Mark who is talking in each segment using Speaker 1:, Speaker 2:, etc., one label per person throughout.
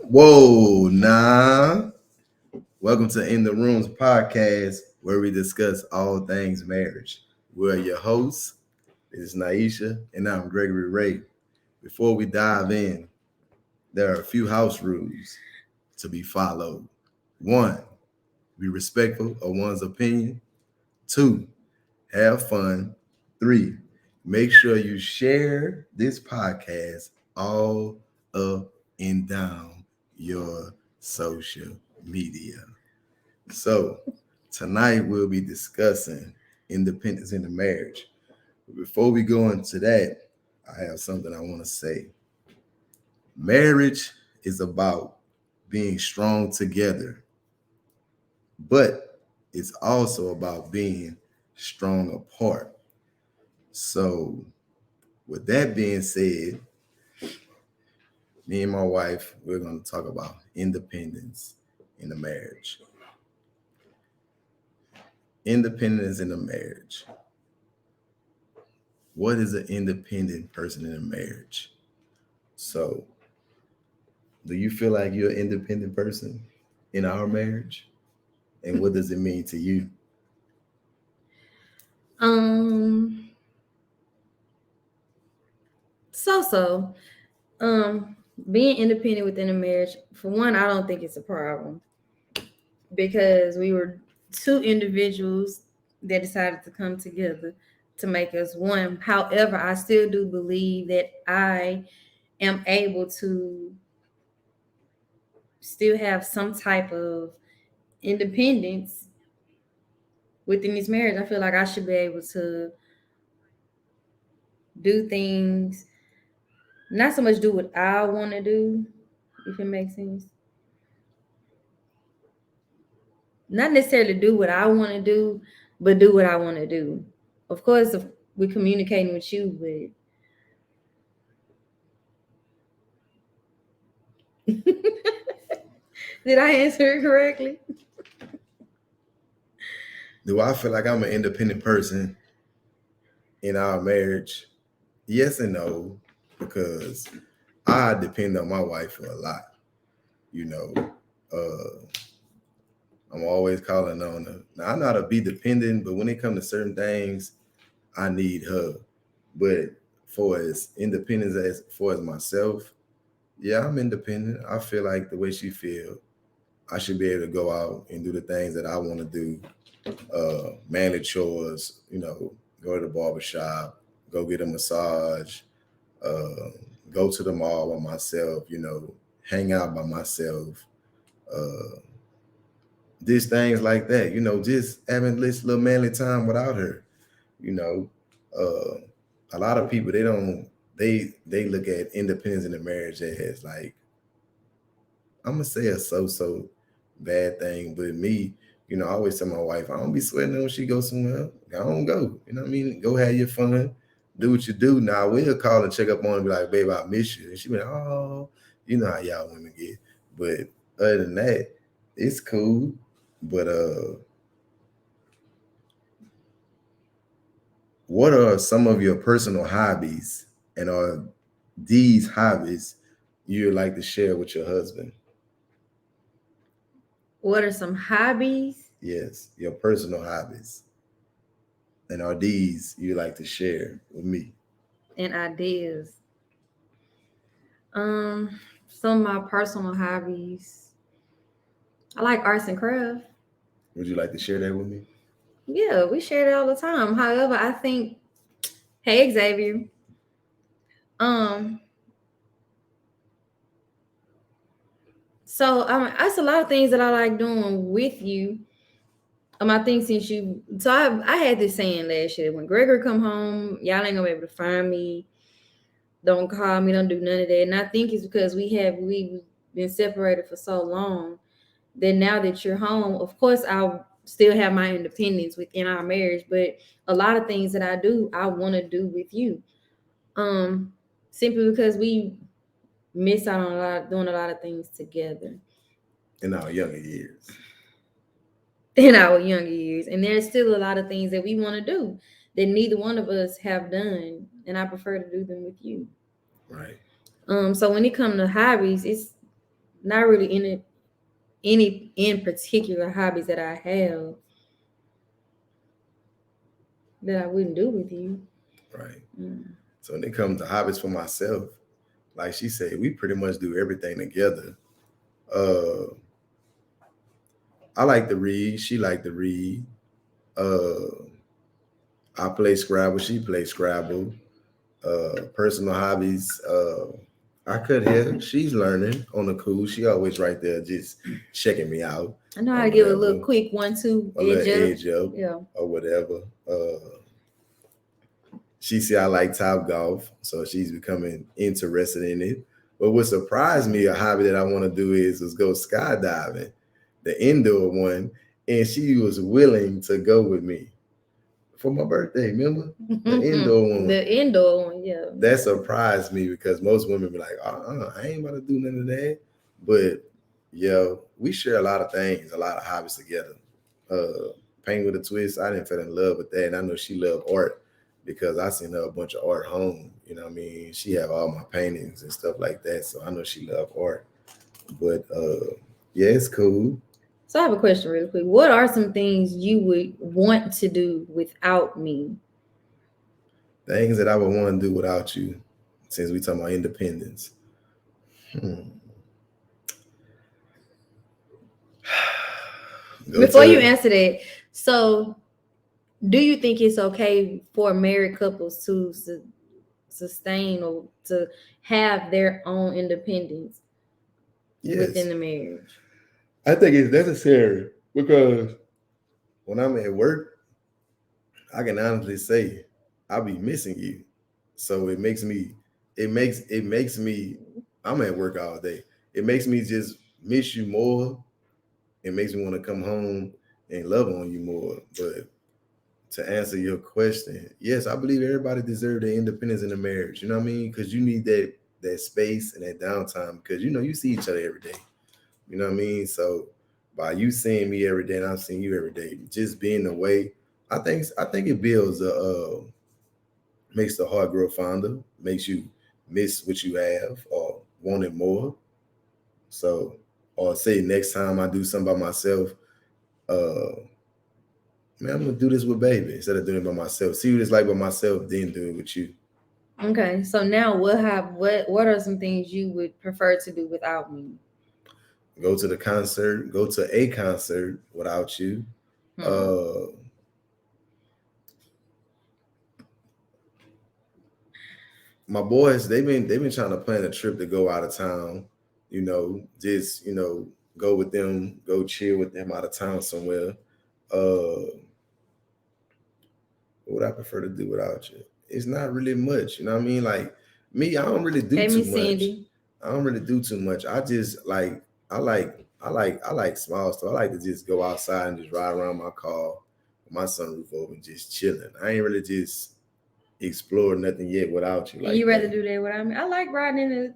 Speaker 1: Whoa, nah. Welcome to In the Rooms podcast, where we discuss all things marriage. We're your hosts. It's Naisha, and I'm Gregory Ray. Before we dive in, there are a few house rules to be followed. One, be respectful of one's opinion. Two, have fun. Three, make sure you share this podcast all up and down your social media. So, tonight we'll be discussing independence in the marriage. But before we go into that, I have something I want to say. Marriage is about being strong together, but it's also about being strong apart. So, with that being said, me and my wife, we're going to talk about independence in the marriage. Independence in the marriage. What is an independent person in a marriage? So, do you feel like you're an independent person in our marriage? And what does it mean to you?
Speaker 2: Um, so. Um, Being independent within a marriage, for one, I don't think it's a problem because we were two individuals that decided to come together to make us one. However, I still do believe that I am able to still have some type of independence within this marriage. I feel like I should be able to do things, not so much do what I want to do, if it makes sense. Not necessarily do what I want to do, but do what I want to do. Of course, if we're communicating with you, but did I answer it correctly?
Speaker 1: Do I feel like I'm an independent person in our marriage? Yes and no, because I depend on my wife for a lot. You know, I'm always calling on her. Now, I know how to be dependent, but when it comes to certain things, I need her. But for as independent as for as myself, yeah, I'm independent. I feel like the way she feel, I should be able to go out and do the things that I want to do. Manly chores, go to the barber shop, go get a massage, uh, go to the mall by myself, hang out by myself, uh, these things like that, just having this little manly time without her, you know. A lot of people they look at independence in the marriage as like I'm gonna say a so bad thing, but me, I always tell my wife I don't be sweating when she goes somewhere. I don't go. You know what I mean? Go have your fun, do what you do. Now we'll call and check up on her and be like, babe, I miss you. And she be like, oh, you know how y'all women get. But other than that, it's cool. But what are some of your personal hobbies, and are these hobbies you'd like to share with your husband?
Speaker 2: What are some hobbies
Speaker 1: Yes, your personal hobbies. And are these you like to share with me?
Speaker 2: and ideas? Um, some of my personal hobbies. I like arts and craft.
Speaker 1: Would you like to share that with me?
Speaker 2: Yeah, we share it all the time. However, I think, hey Xavier, um, that's a lot of things that I like doing with you. I think since I had this saying last year, when Gregor come home, y'all ain't gonna be able to find me. Don't call me. Don't do none of that. And I think it's because we've been separated for so long that now that you're home, of course I'll still have my independence within our marriage, but a lot of things that I do, I want to do with you. Um, Simply because we miss out on doing a lot of things together
Speaker 1: In our younger years.
Speaker 2: in our younger years, and there's still a lot of things that we want to do that neither one of us have done, and I prefer to do them with you.
Speaker 1: Right.
Speaker 2: So when it comes to hobbies, it's not really any in particular hobbies that I have that I wouldn't do with you.
Speaker 1: Right.
Speaker 2: Mm.
Speaker 1: So when it comes to hobbies for myself, like she said, we pretty much do everything together. Uh, I like to read. She like to read. Uh, I play Scrabble. She plays Scrabble. Personal hobbies. I cut hair. She's learning on the cool. She always right there, just checking me out
Speaker 2: I know how
Speaker 1: or
Speaker 2: to give a little
Speaker 1: whatever,
Speaker 2: quick 1-2
Speaker 1: a little
Speaker 2: edge up.
Speaker 1: edge up
Speaker 2: Yeah.
Speaker 1: or whatever. She said I like Top Golf, so she's becoming interested in it. But what surprised me, a hobby that I want to do is go skydiving, the indoor one, and she was willing to go with me for my birthday. Remember the indoor one?
Speaker 2: The indoor one, yeah.
Speaker 1: That surprised me because most women be like, I ain't about to do none of that. But yo, we share a lot of things, a lot of hobbies together. Paint with a twist. I didn't fall in love with that, and I know she loved art because I seen her a bunch of art home. You know what I mean? She have all my paintings and stuff like that, so I know she loved art. But yeah, it's cool.
Speaker 2: So I have a question really quick. What are some things you would want to do without me?
Speaker 1: Things that I would want to do without you, since we talking about independence. Hmm.
Speaker 2: Before you answer that, so do you think it's okay for married couples to sustain or to have their own independence within the marriage?
Speaker 1: I think it's necessary because when I'm at work, I can honestly say I'll be missing you. So it makes me I'm at work all day. It makes me just miss you more. It makes me want to come home and love on you more. But to answer your question, yes, I believe everybody deserves their independence in a marriage. You know what I mean? Because you need that space and that downtime because you see each other every day. You know what I mean? So by you seeing me every day and I'm seeing you every day, just being away, I think it builds makes the heart grow fonder, makes you miss what you have or want it more. So or say next time I do something by myself, uh man, I'm gonna do this with baby instead of doing it by myself. See what it's like by myself, then do it with you.
Speaker 2: Okay, so now what are some things you would prefer to do without me?
Speaker 1: Go to the concert, go to a concert without you. Uh my boys, they've been trying to plan a trip to go out of town, just go with them, go chill with them out of town somewhere. What would I prefer to do without you? It's not really much, you know what I mean? Like me, I don't really do
Speaker 2: Hey,
Speaker 1: too
Speaker 2: Miss
Speaker 1: much.
Speaker 2: Sandy.
Speaker 1: I don't really do too much. I just like I like small stuff. I like to just go outside and just ride around my car with my sunroof open, just chilling. I ain't really just explore nothing yet without you.
Speaker 2: And
Speaker 1: Like
Speaker 2: you rather
Speaker 1: that.
Speaker 2: do that without me? I like riding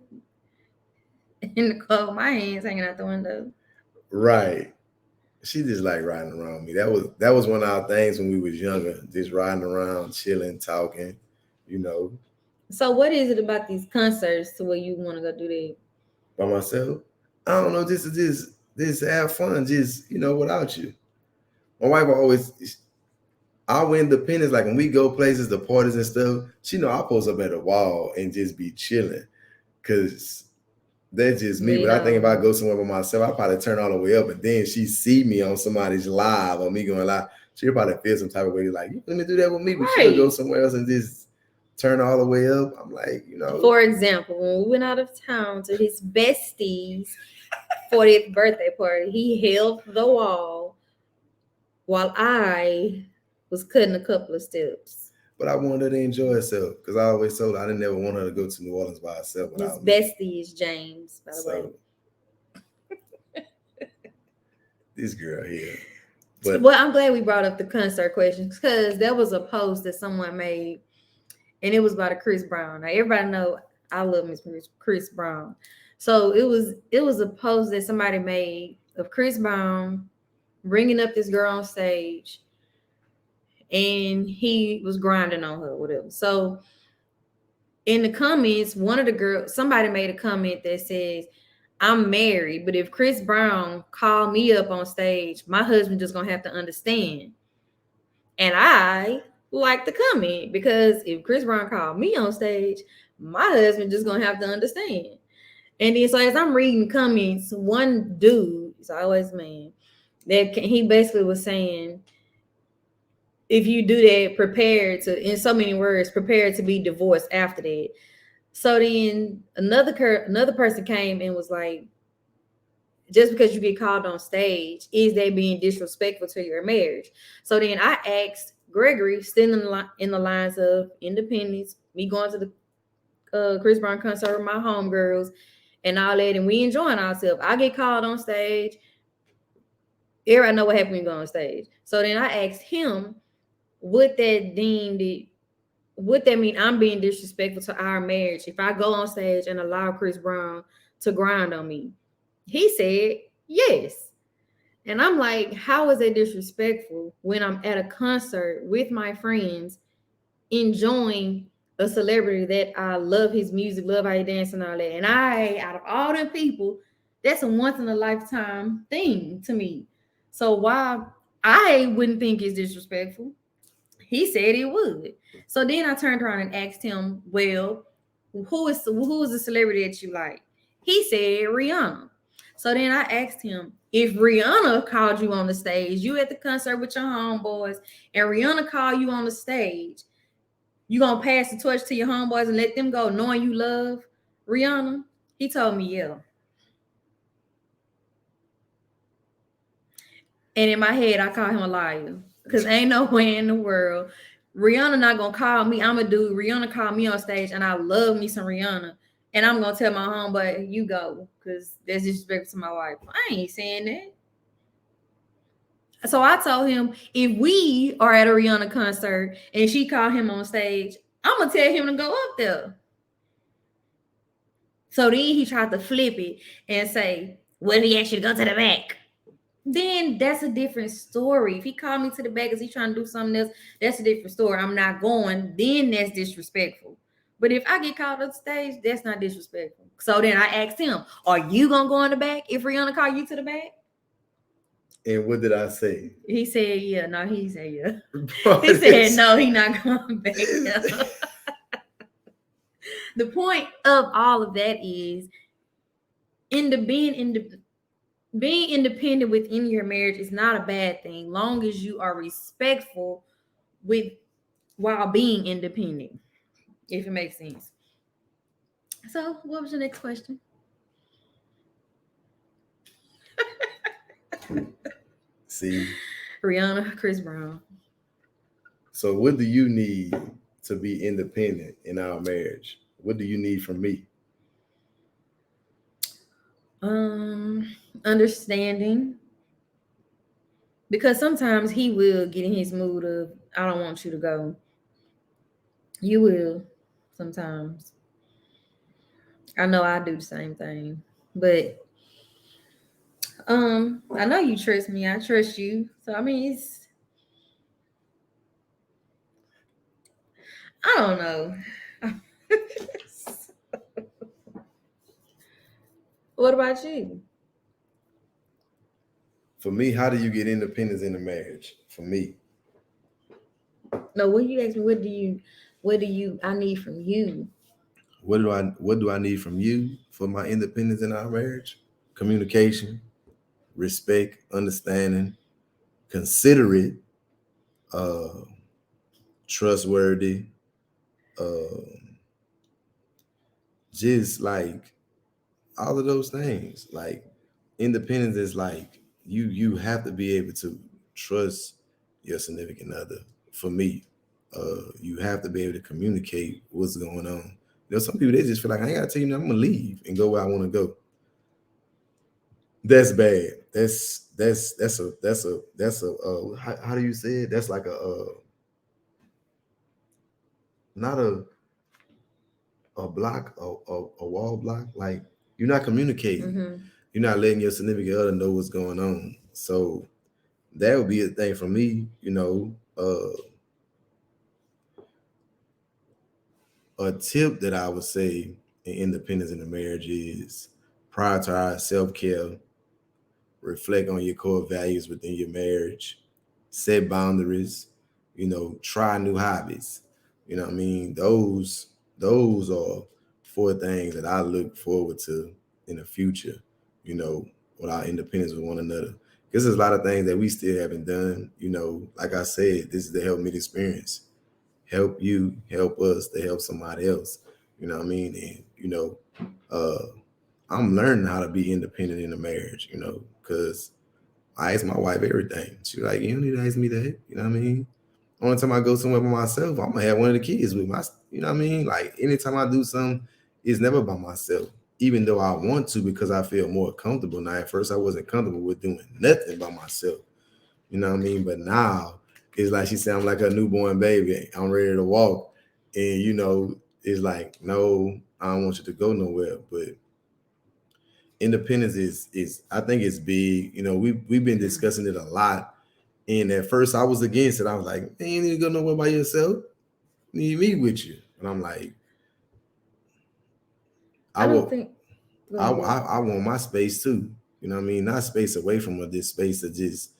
Speaker 2: in the car with my hands hanging out the window.
Speaker 1: Right. She just like riding around me. That was one of our things when we was younger, just riding around, chilling, talking, you know,
Speaker 2: So what is it about these concerts to where you want to go do that?
Speaker 1: by myself. I don't know, just have fun, just without you. My wife always our independence, like when we go places, the parties and stuff, she know I post up at a wall and just be chilling. Cause that's just me. But I think if I go somewhere by myself, I probably turn all the way up, and then she see me on somebody's live or me going live. She'll probably feel some type of way, like, you gonna do that with me, but she'll go somewhere else and just turn all the way up. I'm like,
Speaker 2: For example, when we went out of town to his bestie's 40th birthday party, he held the wall while I was cutting a couple of steps.
Speaker 1: But I wanted her to enjoy herself because I always told her I didn't ever want her to go to New Orleans by herself without me.
Speaker 2: His bestie is James, by the way.
Speaker 1: This girl here.
Speaker 2: But well, I'm glad we brought up the concert questions because there was a post that someone made, and it was about a Chris Brown. Now everybody know I love Miss Chris Brown, so it was a post that somebody made of Chris Brown bringing up this girl on stage, and he was grinding on her, whatever. So in the comments, one of the girls, somebody made a comment that says, I'm married, but if Chris Brown called me up on stage, my husband just gonna have to understand. And I like to comment because if Chris Brown called me on stage, my husband just gonna have to understand. And then so as I'm reading comments, one dude, it's always man, he basically was saying, if you do that, prepare to, in so many words, prepare to be divorced after that. So then another person came and was like, just because you get called on stage, is that being disrespectful to your marriage? So then I asked Gregory, still in the lines of independence, me going to the Chris Brown concert with my homegirls and all that, and we enjoying ourselves. I get called on stage. Everybody know what happened when you go on stage. So then I asked him, would that mean I'm being disrespectful to our marriage if I go on stage and allow Chris Brown to grind on me? He said yes. And I'm like, how is it disrespectful when I'm at a concert with my friends enjoying a celebrity that I love his music, love how he dance and all that. And out of all them people, that's a once in a lifetime thing to me. So why I wouldn't think it's disrespectful, he said it would. So then I turned around and asked him, well, who is the celebrity that you like? He said Rihanna. So then I asked him, if Rihanna called you on the stage, you at the concert with your homeboys, and Rihanna called you on the stage, you gonna pass the torch to your homeboys and let them go knowing you love Rihanna? He told me, yeah. And in my head, I call him a liar. Because ain't no way in the world Rihanna not gonna call me. I'm a dude. Rihanna called me on stage and I love me some Rihanna. And I'm gonna tell my homeboy, you go, because that's disrespectful to my wife. I ain't saying that. So I told him, if we are at a Rihanna concert and she called him on stage, I'm gonna tell him to go up there. So then he tried to flip it and say, well, he asked you to go to the back. Then that's a different story. If he called me to the back because he's trying to do something else, that's a different story. I'm not going. Then that's disrespectful. But if I get called on stage, that's not disrespectful. So then I asked him, are you going to go in the back if Rihanna call you to the back?
Speaker 1: And what did I say?
Speaker 2: He said, yeah. No, he said, yeah. He said, no, he not going back. The point of all of that is being independent within your marriage is not a bad thing, long as you are respectful while being independent, if it makes sense. So, what was your next question?
Speaker 1: See,
Speaker 2: Rihanna, Chris Brown.
Speaker 1: So what do you need to be independent in our marriage? What do you need from me?
Speaker 2: Understanding, because sometimes he will get in his mood of, I don't want you to go. You will sometimes. I know I do the same thing, but I know you trust me. I trust you. So I mean, I don't know. What about you?
Speaker 1: For me, how do you get independence in a marriage? For me.
Speaker 2: No, when you ask me, what do you I need from you?
Speaker 1: What do I need from you for my independence in our marriage? Communication, respect, understanding, considerate, uh, trustworthy, just like all of those things. Like independence is like you have to be able to trust your significant other. For me, you have to be able to communicate what's going on. There's some people, they just feel like, I ain't gotta tell you nothing, I'm gonna leave and go where I want to go. That's bad. That's a how do you say it? That's like not a block, a wall block. Like you're not communicating.
Speaker 2: Mm-hmm.
Speaker 1: You're not letting your significant other know what's going on. So that would be a thing for me. A tip that I would say in independence in the marriage is prioritize self-care, reflect on your core values within your marriage, set boundaries, try new hobbies. You know what I mean? Those are four things that I look forward to in the future, you know, with our independence with one another. Because there's a lot of things that we still haven't done. Like I said, this is the help me experience. Help you, help us to help somebody else. You know what I mean? And, uh, I'm learning how to be independent in a marriage, because I ask my wife everything. She's like, you don't need to ask me that. You know what I mean? Only time I go somewhere by myself, I'm gonna have one of the kids with my, you know what I mean? Like anytime I do something, it's never by myself. Even though I want to because I feel more comfortable now. At first I wasn't comfortable with doing nothing by myself. You know what I mean? But now it's like she said, I'm like a newborn baby. I'm ready to walk. And it's like, no, I don't want you to go nowhere. But independence is I think it's big. We've been discussing it a lot. And at first I was against it. I was like, man, you need to go nowhere by yourself. You need me with you. And I'm like, I
Speaker 2: I don't
Speaker 1: will
Speaker 2: think. Go
Speaker 1: I,
Speaker 2: ahead.
Speaker 1: I I want my space too. You know what I mean? Not space away from her, this space to just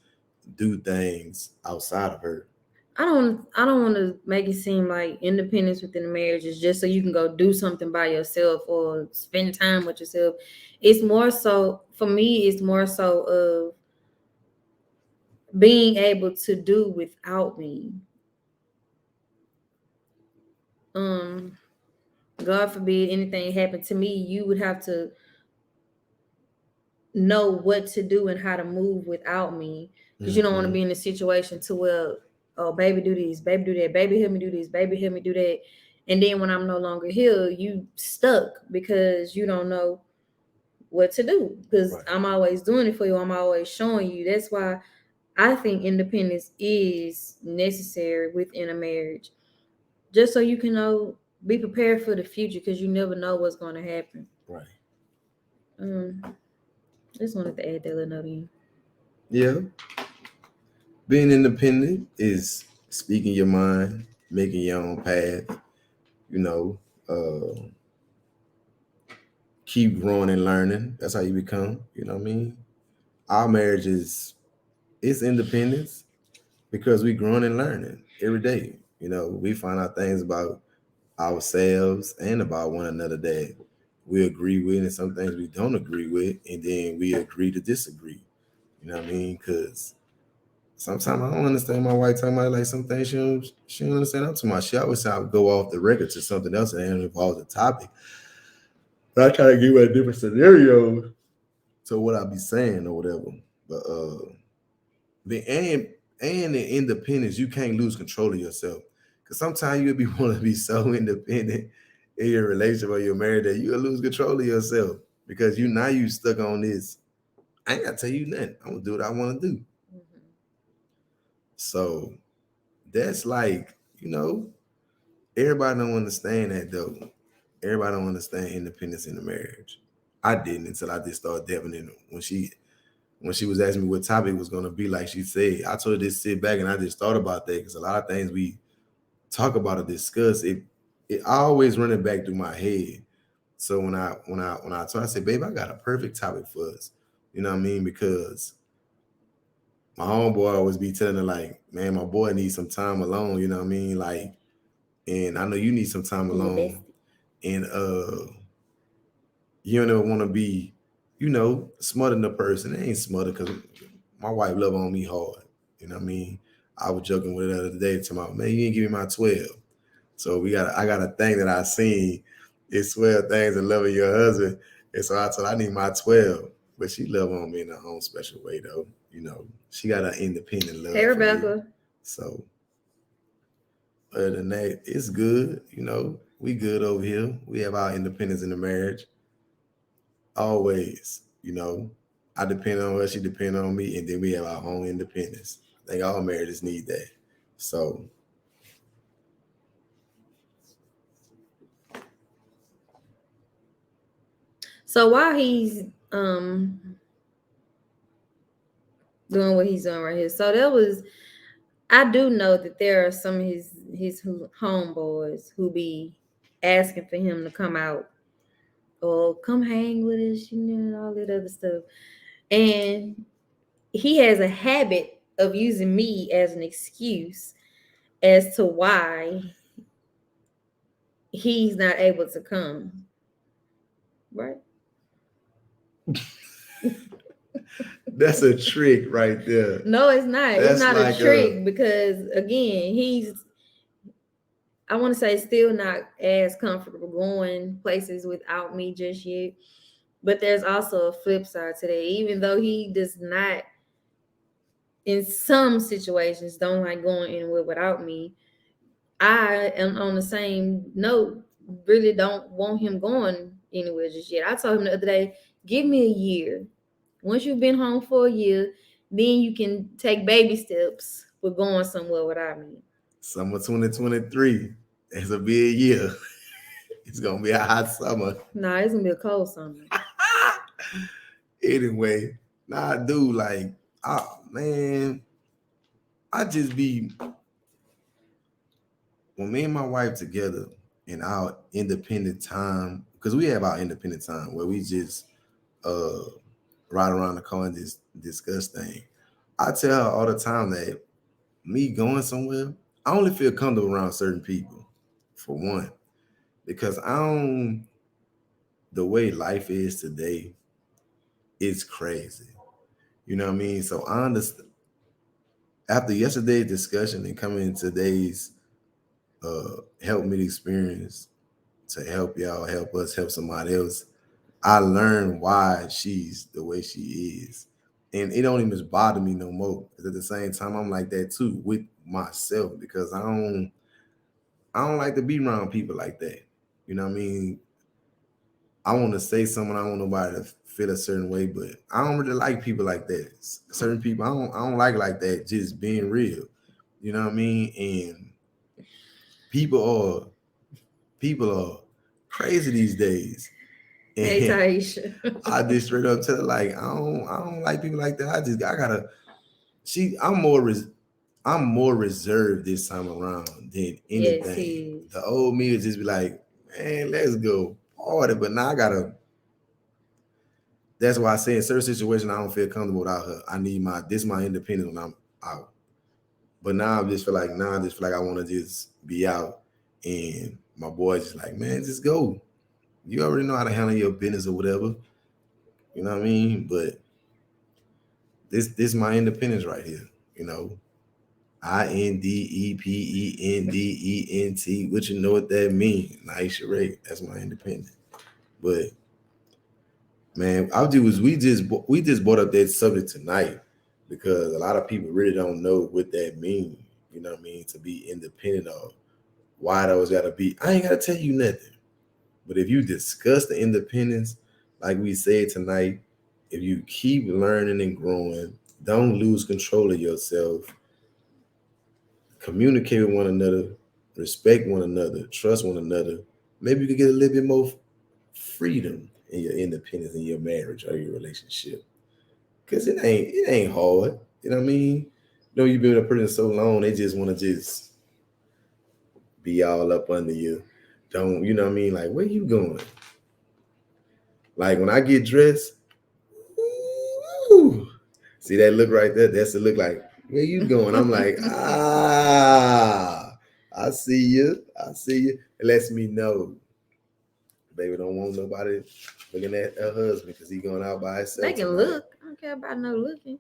Speaker 1: do things outside of her.
Speaker 2: I don't want to make it seem like independence within a marriage is just so you can go do something by yourself or spend time with yourself. It's more so for me. It's more so of being able to do without me. Um, God forbid anything happened to me, you would have to know what to do and how to move without me, because you don't want to
Speaker 1: Mhm.
Speaker 2: be in a situation to where, oh, baby do this, baby do that, baby help me do this, baby help me do that, and then when I'm no longer here, you stuck because you don't know what to do, because
Speaker 1: Right.
Speaker 2: I'm always doing it for you, I'm always showing you. That's why I think independence is necessary within a marriage, just so you can know, be prepared for the future, because you never know what's going to happen.
Speaker 1: Right.
Speaker 2: um just wanted to add that little note in.
Speaker 1: Yeah. Being independent is speaking your mind, making your own path, you know, uh, keep growing and learning. That's how you become, you know what I mean? Our marriage is it's independence because we growing and learning every day. We find out things about ourselves and about one another that we agree with and some things we don't agree with, and then we agree to disagree. You know what I mean? Because sometimes I don't understand my wife talking about like some things she don't understand up to my. She always say I would go off the record to something else and it involves the topic. But I try to give her a different scenario to what I be saying or whatever. But the and the independence, you can't lose control of yourself. Cause sometimes you'll be want to be so independent in your relationship or your marriage that you'll lose control of yourself because you stuck on this. I ain't gotta tell you nothing. I'm gonna do what I want to do.
Speaker 2: Mhm.
Speaker 1: So that's like, everybody don't understand that though. Everybody don't understand independence in the marriage. I didn't until I just started delving in it. When she was asking me what topic was gonna be, like she said, I told her to sit back and I just thought about that because a lot of things we talk about or discuss, it always running back through my head. So when I told her, I said, babe, I got a perfect topic for us. You know what I mean? Because my homeboy always be telling her, like, man, my boy needs some time alone, you know what I mean? Like, and I know you need some time
Speaker 2: Your
Speaker 1: alone.
Speaker 2: bestie.
Speaker 1: And you don't ever want to be, smothering the person. It ain't smother because my wife love on me hard. You know what I mean? I was joking with her the other day to my man, you didn't give me my 12. So I got a thing that I seen. It's 12 things of loving your husband. And so I told her I need my 12. But she love on me in her own special way though. She got an independent
Speaker 2: Hey,
Speaker 1: love for me.
Speaker 2: Rebecca.
Speaker 1: So other than that, it's good. We good over here. We have our independence in the marriage. Always. I depend on her, she depend on me, and then we have our own independence. I think all marriages need that. So
Speaker 2: So while he's um doing what he's doing right here, so that was, I do know that there are some of his homeboys who be asking for him to come out or come hang with us, all that other stuff. And he has a habit of using me as an excuse as to why he's not able to come. Right?
Speaker 1: That's a trick right there.
Speaker 2: No, it's not. It's
Speaker 1: That's
Speaker 2: not
Speaker 1: like
Speaker 2: a trick because again, I want to say still not as comfortable going places without me just yet. But there's also a flip side to that. Even though he does not, in some situations, don't like going anywhere without me, I am on the same note, really don't want him going anywhere just yet. I told him the other day, give me a year. Once you've been home for a year, then you can take baby steps with going somewhere without me.
Speaker 1: summer 2023. It's a big year. It's gonna be a hot summer.
Speaker 2: Nah, it's gonna be a cold summer.
Speaker 1: Anyway, nah, I do like, man, I just be when me and my wife together in our independent time, because we have our independent time where we just uh ride around the car and just discuss things. I tell her all the time that me going somewhere, I only feel comfortable around certain people, for one, because I don't. The way life is today, it's crazy. You know what I mean? So I understand. After yesterday's discussion and coming in today's help me experience to help y'all, help us, help somebody else, I learned why she's the way she is. And it don't even bother me no more. Because at the same time, I'm like that too with myself because I don't like to be around people like that. You know what I mean? I want to say something, I don't want nobody to feel a certain way, but I don't really like people like that. Certain people I don't like that, just being real. You know what I mean? And people are crazy these days.
Speaker 2: Hey,
Speaker 1: And
Speaker 2: Taisha.
Speaker 1: I just straight up tell her like I don't like people like that. I gotta I'm more reserved this time around than
Speaker 2: Yes,
Speaker 1: anything.
Speaker 2: he is.
Speaker 1: The old me would just be like, man, let's go party. But now I gotta. That's why I say in certain situations I don't feel comfortable without her. I need my independence when I'm out. But now I just feel like I want to just be out. And my boy just like, man, just go. You already know how to handle your business or whatever. You know what I mean? But this my independence right here. You know, INDEPENDENT. What you know what that means? Naisha Ray. That's my independent. But man, we just brought up that subject tonight because a lot of people really don't know what that means. You know what I mean? To be independent of why those gotta be. I ain't gotta tell you nothing. But if you discuss the independence, like we said tonight, if you keep learning and growing, don't lose control of yourself, communicate with one another, respect one another, trust one another, maybe you can get a little bit more freedom in your independence in your marriage or your relationship. Cause it ain't hard. You know what I mean? You've been with a person so long, they just want to just be all up under you. Don't you know what I mean? Like, where you going? Like when I get dressed, ooh, see that look right there? That's the look like, where you going? I'm like, I see you. I see you. It lets me know. Baby don't want nobody looking at her husband because he going out by himself.
Speaker 2: They can
Speaker 1: tonight.
Speaker 2: look. I don't care about no looking.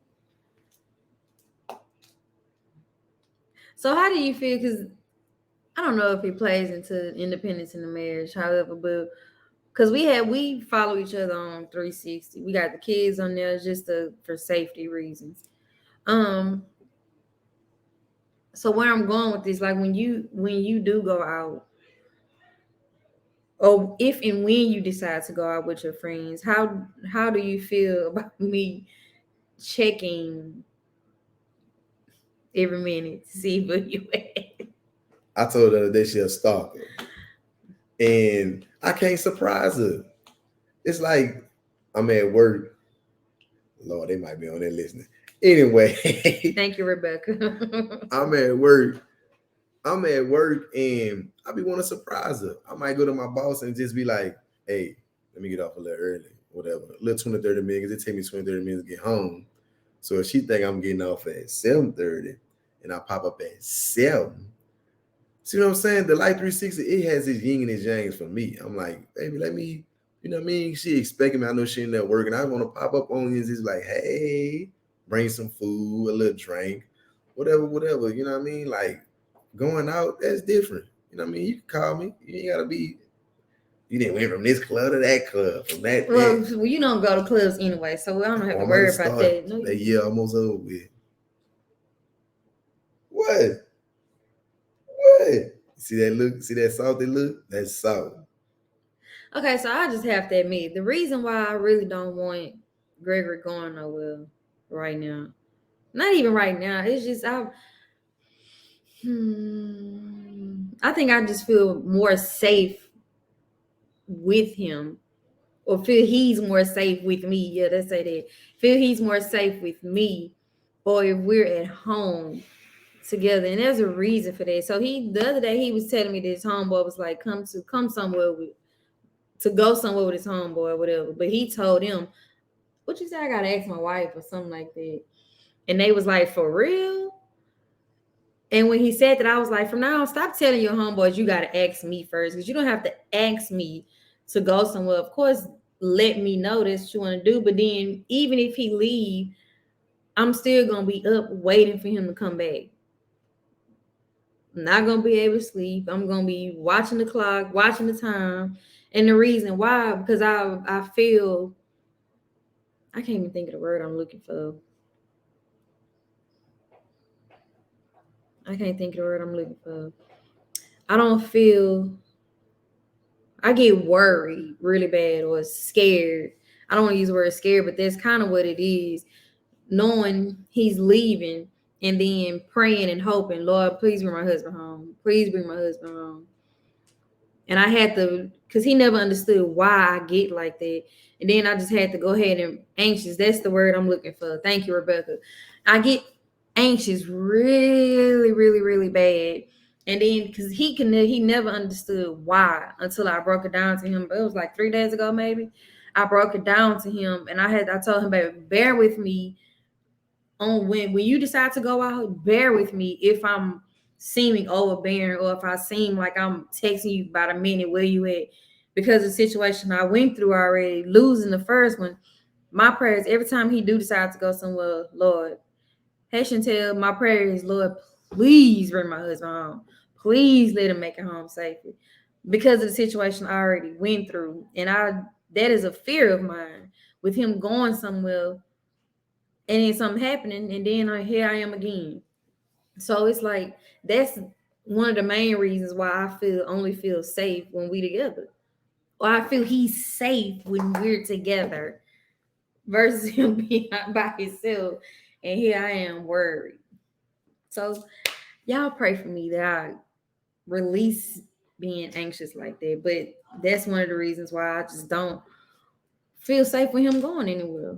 Speaker 2: So how do you feel? Because I don't know if it plays into independence in the marriage, however, but because we follow each other on 360. We got the kids on there just for safety reasons. Um, so where I'm going with this, like when you do go out, or if and when you decide to go out with your friends, how do you feel about me checking every minute to see where you at?
Speaker 1: I told her that she a stalker. And I can't surprise her. It's like I'm at work. Lord, they might be on there listening. Anyway,
Speaker 2: Thank you, Rebecca.
Speaker 1: I'm at work. I'm at work and I be want to surprise her. I might go to my boss and just be like, hey, let me get off a little early, whatever. A little 20, 30 minutes. It take me 20, 30 minutes to get home. So if she think I'm getting off at 7:30 and I pop up at 7, see what I'm saying? The Life 360, it has its yin and its yangs for me. I'm like, baby, let me, you know what I mean? She expecting me. I know she in there working. I want to pop up on you and just like, hey, bring some food, a little drink, whatever. You know what I mean? Like going out, that's different. You know what I mean? You can call me. You ain't gotta be. You didn't went from this club to that club, from that.
Speaker 2: Well, you don't go to clubs anyway, so I don't have to worry about that. No,
Speaker 1: that year almost over with. What? See that look? See that salty look? That's salt.
Speaker 2: Okay, so I just have to admit, the reason why I really don't want Gregory going nowhere right now, not even right now, it's just I think I just feel more safe with him, or feel he's more safe with me. Yeah, let's say that. Feel he's more safe with me, or if we're at home together. And there's a reason for that. So the other day he was telling me this homeboy was like, come somewhere to go somewhere with his homeboy or whatever. But he told him, what you say? I gotta ask my wife or something like that. And they was like, for real? And when he said that, I was like, from now on, stop telling your homeboys you gotta ask me first, because you don't have to ask me to go somewhere. Of course, let me know that's what you want to do. But then even if he leave, I'm still gonna be up waiting for him to come back. I'm not gonna be able to sleep. I'm gonna be watching the clock, watching the time. And the reason why, because I feel, I can't even think of the word I'm looking for. I can't think of the word I'm looking for. I get worried really bad or scared. I don't want to use the word scared, but that's kind of what it is. Knowing he's leaving and then praying and hoping, Lord, please bring my husband home. Please bring my husband home. And I had to, because he never understood why I get like that. And then I just had to go ahead and anxious. That's the word I'm looking for. Thank you, Rebecca. I get anxious really, really, really bad. And then because he never understood why until I broke it down to him. But it was like 3 days ago, maybe. I broke it down to him and I told him, baby, bear with me on when you decide to go out, bear with me if I'm seeming overbearing or if I seem like I'm texting you about a minute, where you at? Because the situation I went through already, losing the first one, my prayers every time he do decide to go somewhere, Lord, Chantel, my prayer is, Lord, please bring my husband home. Please let him make it home safely. Because of the situation I already went through. And that is a fear of mine, with him going somewhere and then something happening, and then here I am again. So it's like that's one of the main reasons why I only feel safe when we together. Or I feel he's safe when we're together versus him being out by himself. And here I am worried. So y'all pray for me that I release being anxious like that. But that's one of the reasons why I just don't feel safe with him going anywhere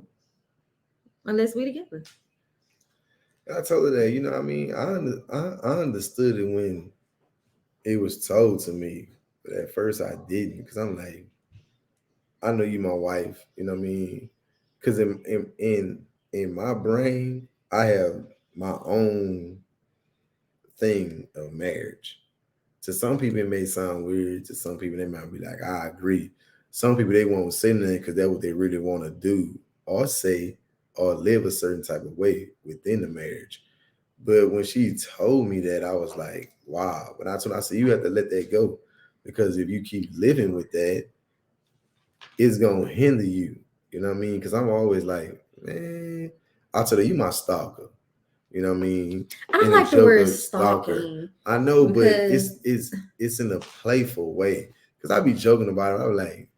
Speaker 2: unless we together.
Speaker 1: I told her that, you know what I mean? I understood it when it was told to me, but at first I didn't, because I'm like, I know you my wife, you know what I mean? Because in my brain, I have my own thing of marriage. To some people, it may sound weird. To some people, they might be like, I agree. Some people, they won't say nothing because that's what they really want to do or say or live a certain type of way within the marriage. But when she told me that, I was like, wow. But I said, you have to let that go, because if you keep living with that, it's going to hinder you. You know what I mean? Because I'm always like, man, I'll tell you my stalker. You know what I mean?
Speaker 2: I don't like the word stalking.
Speaker 1: I know, but it's in a playful way. Because I be joking about it. I'm like,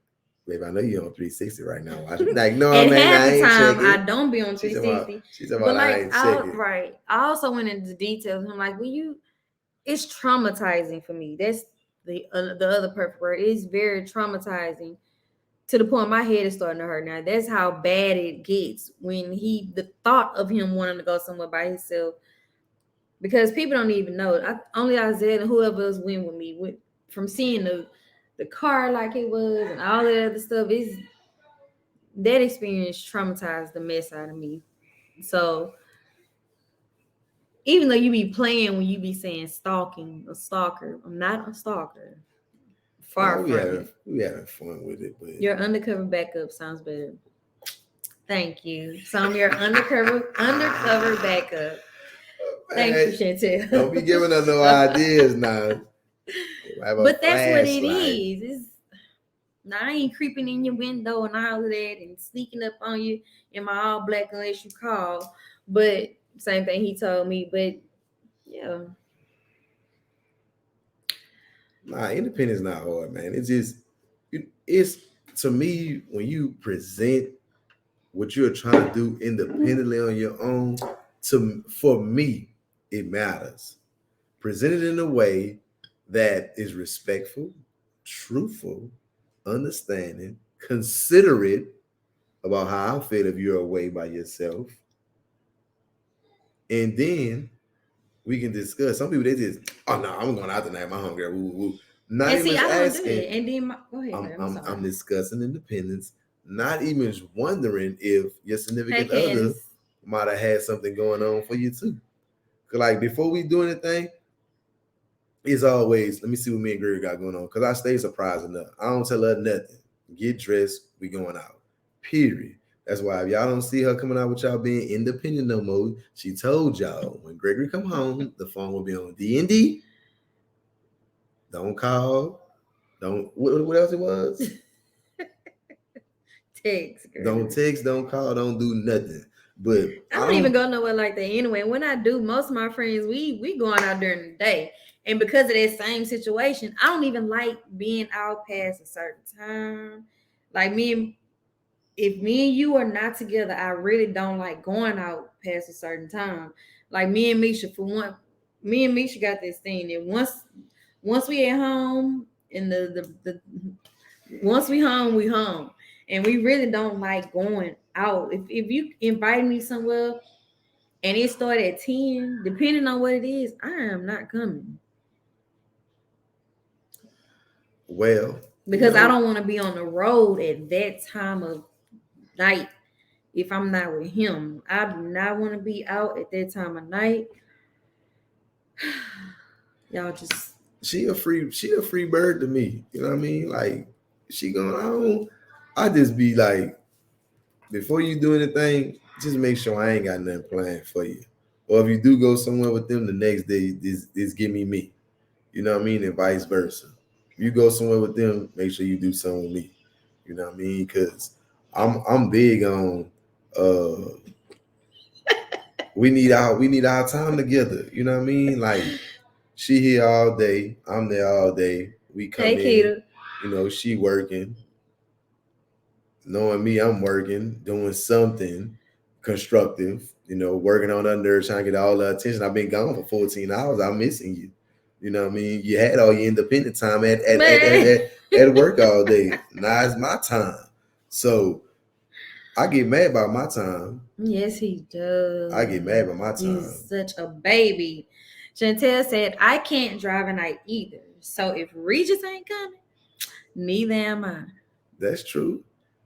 Speaker 1: babe, I know you're on 360 right now. Like, no,
Speaker 2: and
Speaker 1: man,
Speaker 2: half
Speaker 1: I
Speaker 2: the
Speaker 1: ain't
Speaker 2: time
Speaker 1: checking.
Speaker 2: I don't be on 360.
Speaker 1: She's about I ain't checking.
Speaker 2: Right. I also went into details. I'm like, it's traumatizing for me. That's the other perfect word. It's very traumatizing, to the point my head is starting to hurt now. That's how bad it gets when the thought of him wanting to go somewhere by himself, because people don't even know. Only Isaiah and whoever else went with me from seeing the the car like it was and all that other stuff. Is that experience traumatized the mess out of me. So even though you be playing when you be saying stalking or stalker, I'm not a stalker. Far
Speaker 1: No,
Speaker 2: from it.
Speaker 1: we having fun with it, but
Speaker 2: Your undercover backup sounds better. Thank you. So I'm your undercover backup. Thank you,
Speaker 1: man,
Speaker 2: Chantel.
Speaker 1: don't be giving us no ideas now. Have a
Speaker 2: But that's what it
Speaker 1: flashlight.
Speaker 2: is. Now I ain't creeping in your window and all of that and sneaking up on you in my all black unless you call. But same thing he told me. But yeah.
Speaker 1: Nah, independence not hard, man. It's just it's to me when you present what you're trying to do independently on your own. For me, it matters. Present it in a way that is respectful, truthful, understanding, considerate about how I feel if you're away by yourself, and then we can discuss. Some people they just, oh no, I'm going out tonight. My homegirl, woo woo. Not
Speaker 2: And
Speaker 1: even
Speaker 2: see, I don't do
Speaker 1: asking.
Speaker 2: that. And then go ahead,
Speaker 1: I'm,
Speaker 2: babe,
Speaker 1: I'm
Speaker 2: sorry.
Speaker 1: I'm discussing independence. Not even wondering if your
Speaker 2: Hey,
Speaker 1: significant other
Speaker 2: Candace.
Speaker 1: might have had something going on for you too. Cause like before we do anything, it's always let me see what me and Gregory got going on. Cause I stay surprised enough. I don't tell her nothing. Get dressed, we going out. Period. That's why if y'all don't see her coming out with y'all being independent no more, she told y'all when Gregory come home, the phone will be on D&D. Don't call. Don't what else it was?
Speaker 2: Text, girl.
Speaker 1: Don't text, don't call, don't do nothing. But
Speaker 2: I don't even go nowhere like that anyway. When I do, most of my friends, we going out during the day. And because of that same situation, I don't even like being out past a certain time. Like if me and you are not together, I really don't like going out past a certain time. Like me and Misha, for one, me and Misha got this thing that once we at home and the once we home, and we really don't like going out. If you invite me somewhere and it started at 10, depending on what it is, I am not coming.
Speaker 1: Well,
Speaker 2: Because I don't want to be on the road at that time of night if I'm not with him. I do not want to be out at that time of night. Y'all just
Speaker 1: she a free bird to me. You know what I mean? Like she going, I just be like, before you do anything, just make sure I ain't got nothing planned for you. Or if you do go somewhere with them the next day, this give me. You know what I mean? And vice versa. If you go somewhere with them, make sure you do something with me. You know what I mean? Because I'm big on we need our time together. You know what I mean? Like she here all day, I'm there all day. We come
Speaker 2: hey,
Speaker 1: in,
Speaker 2: Keita.
Speaker 1: you know, she working. Knowing me, I'm working, doing something constructive, you know, working on her nerves, trying to get all the attention. I've been gone for 14 hours. I'm missing you. You know what I mean? You had all your independent time at work all day. Now it's my time. So I get mad about my time.
Speaker 2: Yes, he does.
Speaker 1: I get mad about my time.
Speaker 2: He's such a baby. Chantel said, I can't drive at night either. So if Regis ain't coming, neither am I.
Speaker 1: That's true.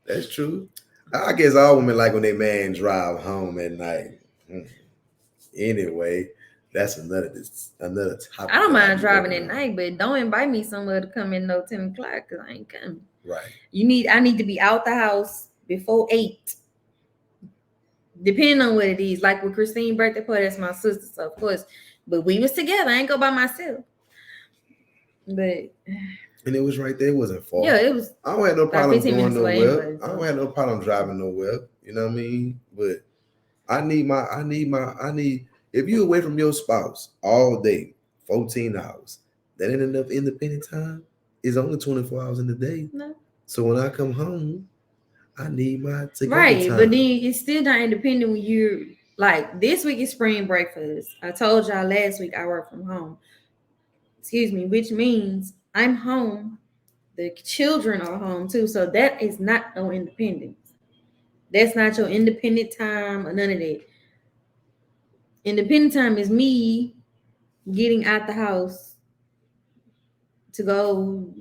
Speaker 1: That's true. I guess all women like when they man drive home at night. Anyway, that's another topic.
Speaker 2: I don't mind driving at night, but don't invite me somewhere to come in no 10 o'clock because I ain't coming.
Speaker 1: Right.
Speaker 2: I need to be out the house before 8. Depending on what it is. Like with Christine's birthday party, that's my sister, so of course. But we was together. I ain't go by myself. But
Speaker 1: and it was right there. It wasn't far.
Speaker 2: Yeah, it was.
Speaker 1: I don't have no problem going nowhere.
Speaker 2: Anyway,
Speaker 1: I don't have no problem driving nowhere. You know what I mean? But I need. If you're away from your spouse all day, 14 hours, that ain't enough independent time. It's only 24 hours in the day.
Speaker 2: No.
Speaker 1: So when I come home, I need my together
Speaker 2: right,
Speaker 1: time.
Speaker 2: But then it's still not independent when you're like this week is spring break for us. I told y'all last week I work from home. Excuse me, which means I'm home. The children are home too, so that is not no independence. That's not your independent time or none of that. Independent time is me getting out the house to go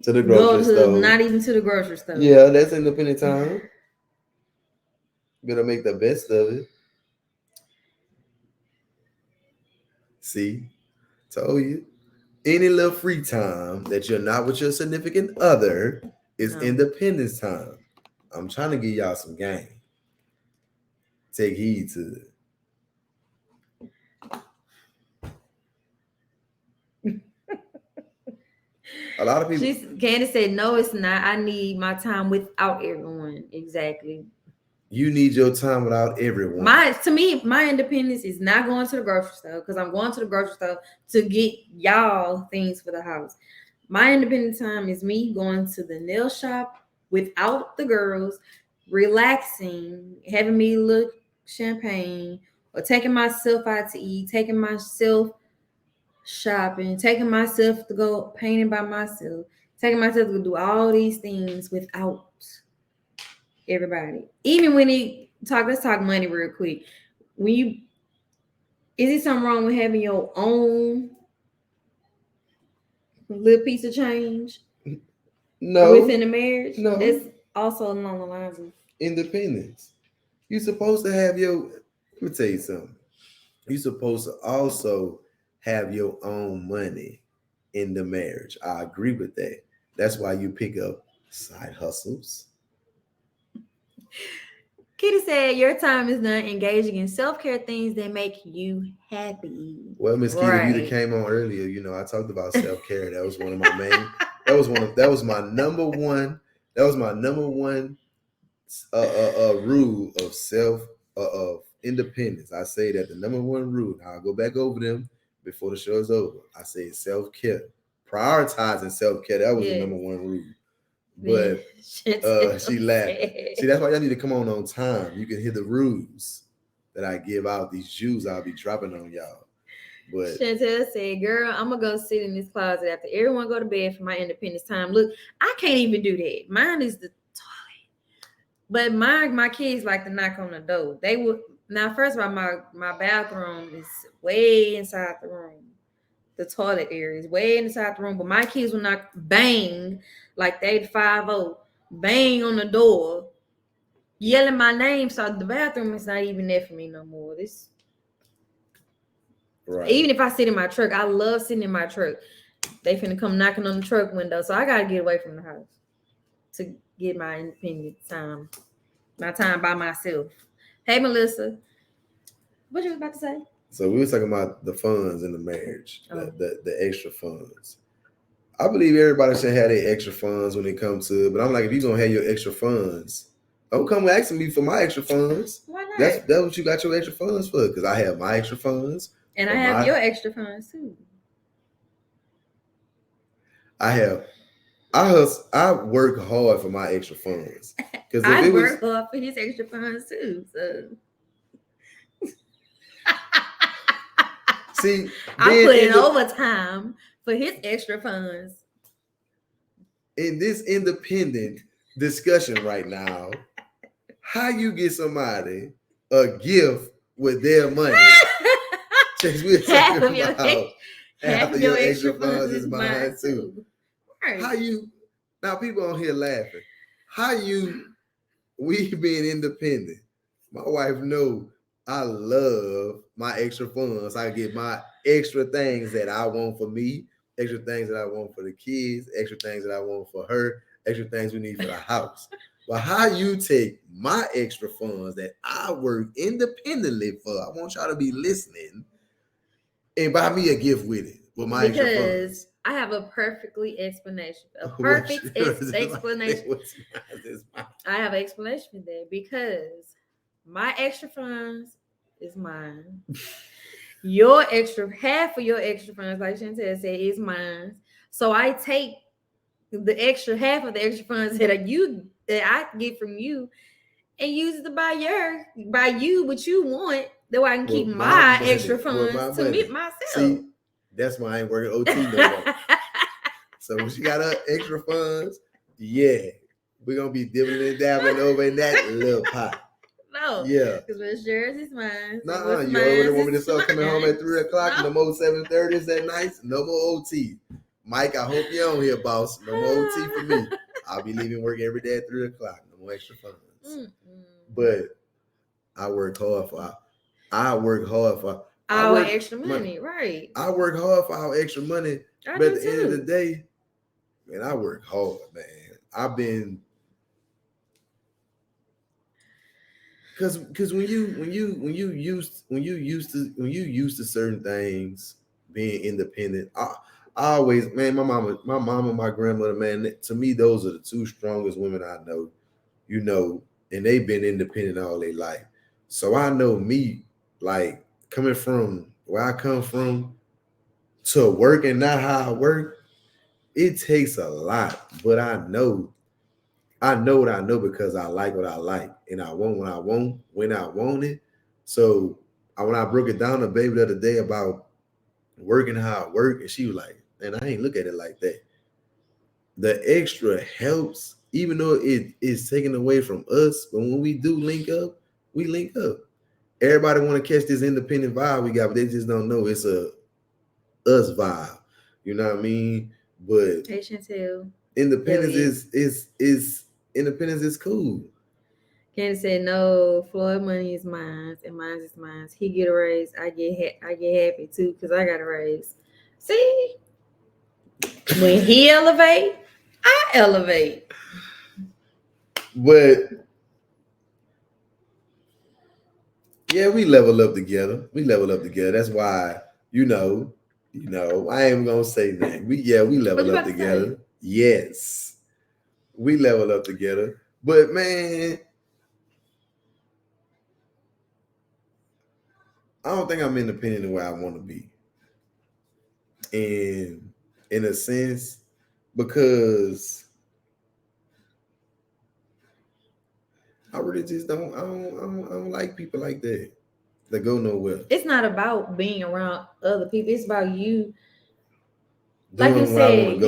Speaker 1: To the
Speaker 2: Go
Speaker 1: grocery
Speaker 2: to
Speaker 1: store.
Speaker 2: not even to the grocery store.
Speaker 1: Yeah, that's independent time. Better make the best of it. See, told you. Any little free time that you're not with your significant other is
Speaker 2: No.
Speaker 1: independence time. I'm trying to give y'all some game. Take heed to it. A lot of people.
Speaker 2: Candace said, "No, it's not. I need my time without everyone." Exactly.
Speaker 1: You need your time without everyone.
Speaker 2: To me, my independence is not going to the grocery store because I'm going to the grocery store to get y'all things for the house. My independent time is me going to the nail shop without the girls, relaxing, having me a little champagne, or taking myself out to eat, taking myself shopping, taking myself to go painting by myself, taking myself to do all these things without everybody. Even when let's talk money real quick. Is it something wrong with having your own little piece of change?
Speaker 1: No.
Speaker 2: Within a marriage?
Speaker 1: No.
Speaker 2: That's also along the lines of
Speaker 1: independence. You're supposed to have your, let me tell you something. You're supposed to also have your own money in the marriage. I agree with that. That's why you pick up side hustles.
Speaker 2: Kitty said, "Your time is done engaging in self-care things that make you happy."
Speaker 1: Well, Miss Kitty, if you came on earlier, you know, I talked about self-care. That was one of my main. That was my number one. That was my number one rule of of independence. I say that the number one rule. I'll go back over them before the show is over. I say self-care, prioritizing self-care. That was the number one rule. But she laughed. See, that's why y'all need to come on time. You can hear the rules that I give out. These Jews I'll be dropping on y'all. But
Speaker 2: Chantel said, "Girl, I'm gonna go sit in this closet after everyone go to bed for my independence time." Look, I can't even do that. Mine is the toilet. But my kids like to knock on the door. They would now. First of all, my bathroom is way inside the room. The toilet area is way inside the room. But my kids will not bang like they 5-0, bang on the door, yelling my name. So the bathroom is not even there for me no more. Right. Even if I sit in my truck, I love sitting in my truck. They finna come knocking on the truck window, so I gotta get away from the house to get my independent time, my time by myself. Hey, Melissa, what you was about to say?
Speaker 1: So we were talking about the funds in the marriage, the extra funds. I believe everybody should have their extra funds when it comes to it, but I'm like, if you're gonna have your extra funds, don't come asking me for my extra funds.
Speaker 2: Why not?
Speaker 1: That's what you got your extra funds for, because I have my extra funds.
Speaker 2: And I have your extra funds too.
Speaker 1: I work hard for my extra funds.
Speaker 2: Because I work hard for his extra funds too. So
Speaker 1: see,
Speaker 2: I put in overtime for his extra funds.
Speaker 1: In this independent discussion right now, how you get somebody a gift with their money?
Speaker 2: Half of your extra funds is mine too. Right.
Speaker 1: How you now? People on here laughing. We being independent. My wife know I love my extra funds. I get my extra things that I want for me, extra things that I want for the kids, extra things that I want for her, extra things we need for the house. But how you take my extra funds that I work independently for? I want y'all to be listening and buy me a gift with it with my extra funds.
Speaker 2: I have a perfect explanation. Explanation. I have an explanation for that because my extra funds is mine. Your extra half of your extra funds, like Chantel said, is mine. So I take the extra half of the extra funds that I get from you and use it to buy you what you want. That way I can keep my extra funds to meet myself.
Speaker 1: See, that's why I ain't working OT no more. So when she got her extra funds, yeah, we're gonna be dibbling and dabbling over in that little pot.
Speaker 2: No,
Speaker 1: yeah,
Speaker 2: because what's yours is mine.
Speaker 1: You already want me to start coming home at 3:00 and no more 7:30 at night. No more OT. Mike, I hope you're on here, boss. No more OT for me. I'll be leaving work every day at 3 o'clock. No more extra funds. But I work hard for
Speaker 2: our extra money, right?
Speaker 1: I work hard for our extra money. But at the end of the day, man, I work hard, man. I've been because when you used to certain things, being independent, I always, man, my mama, my grandmother, man, to me, those are the two strongest women I know, and they've been independent all their life. So I know me, like coming from where I come from to working not how I work, it takes a lot, but I know what I know because I like what I like, and I want what I want when I want it. So when I broke it down to baby the other day about working how I work, and she was like, "Man, I ain't look at it like that. The extra helps, even though it is taken away from us. But when we do link up, we link up. Everybody want to catch this independent vibe we got, but they just don't know it's a us vibe. You know what I mean? But independence is independence is cool.
Speaker 2: Candace said, "No, Floyd money is mine, and mine is mine. He get a raise, I get happy too, because I got a raise. See, when he elevate, I elevate."
Speaker 1: But yeah, we level up together. That's why, I ain't gonna say that. We level up together. Yes, we level up together. But man, I don't think I'm independent the way I want to be. And in a sense, because I really just don't like people like that go nowhere.
Speaker 2: It's not about being around other people. It's about you. Like you said,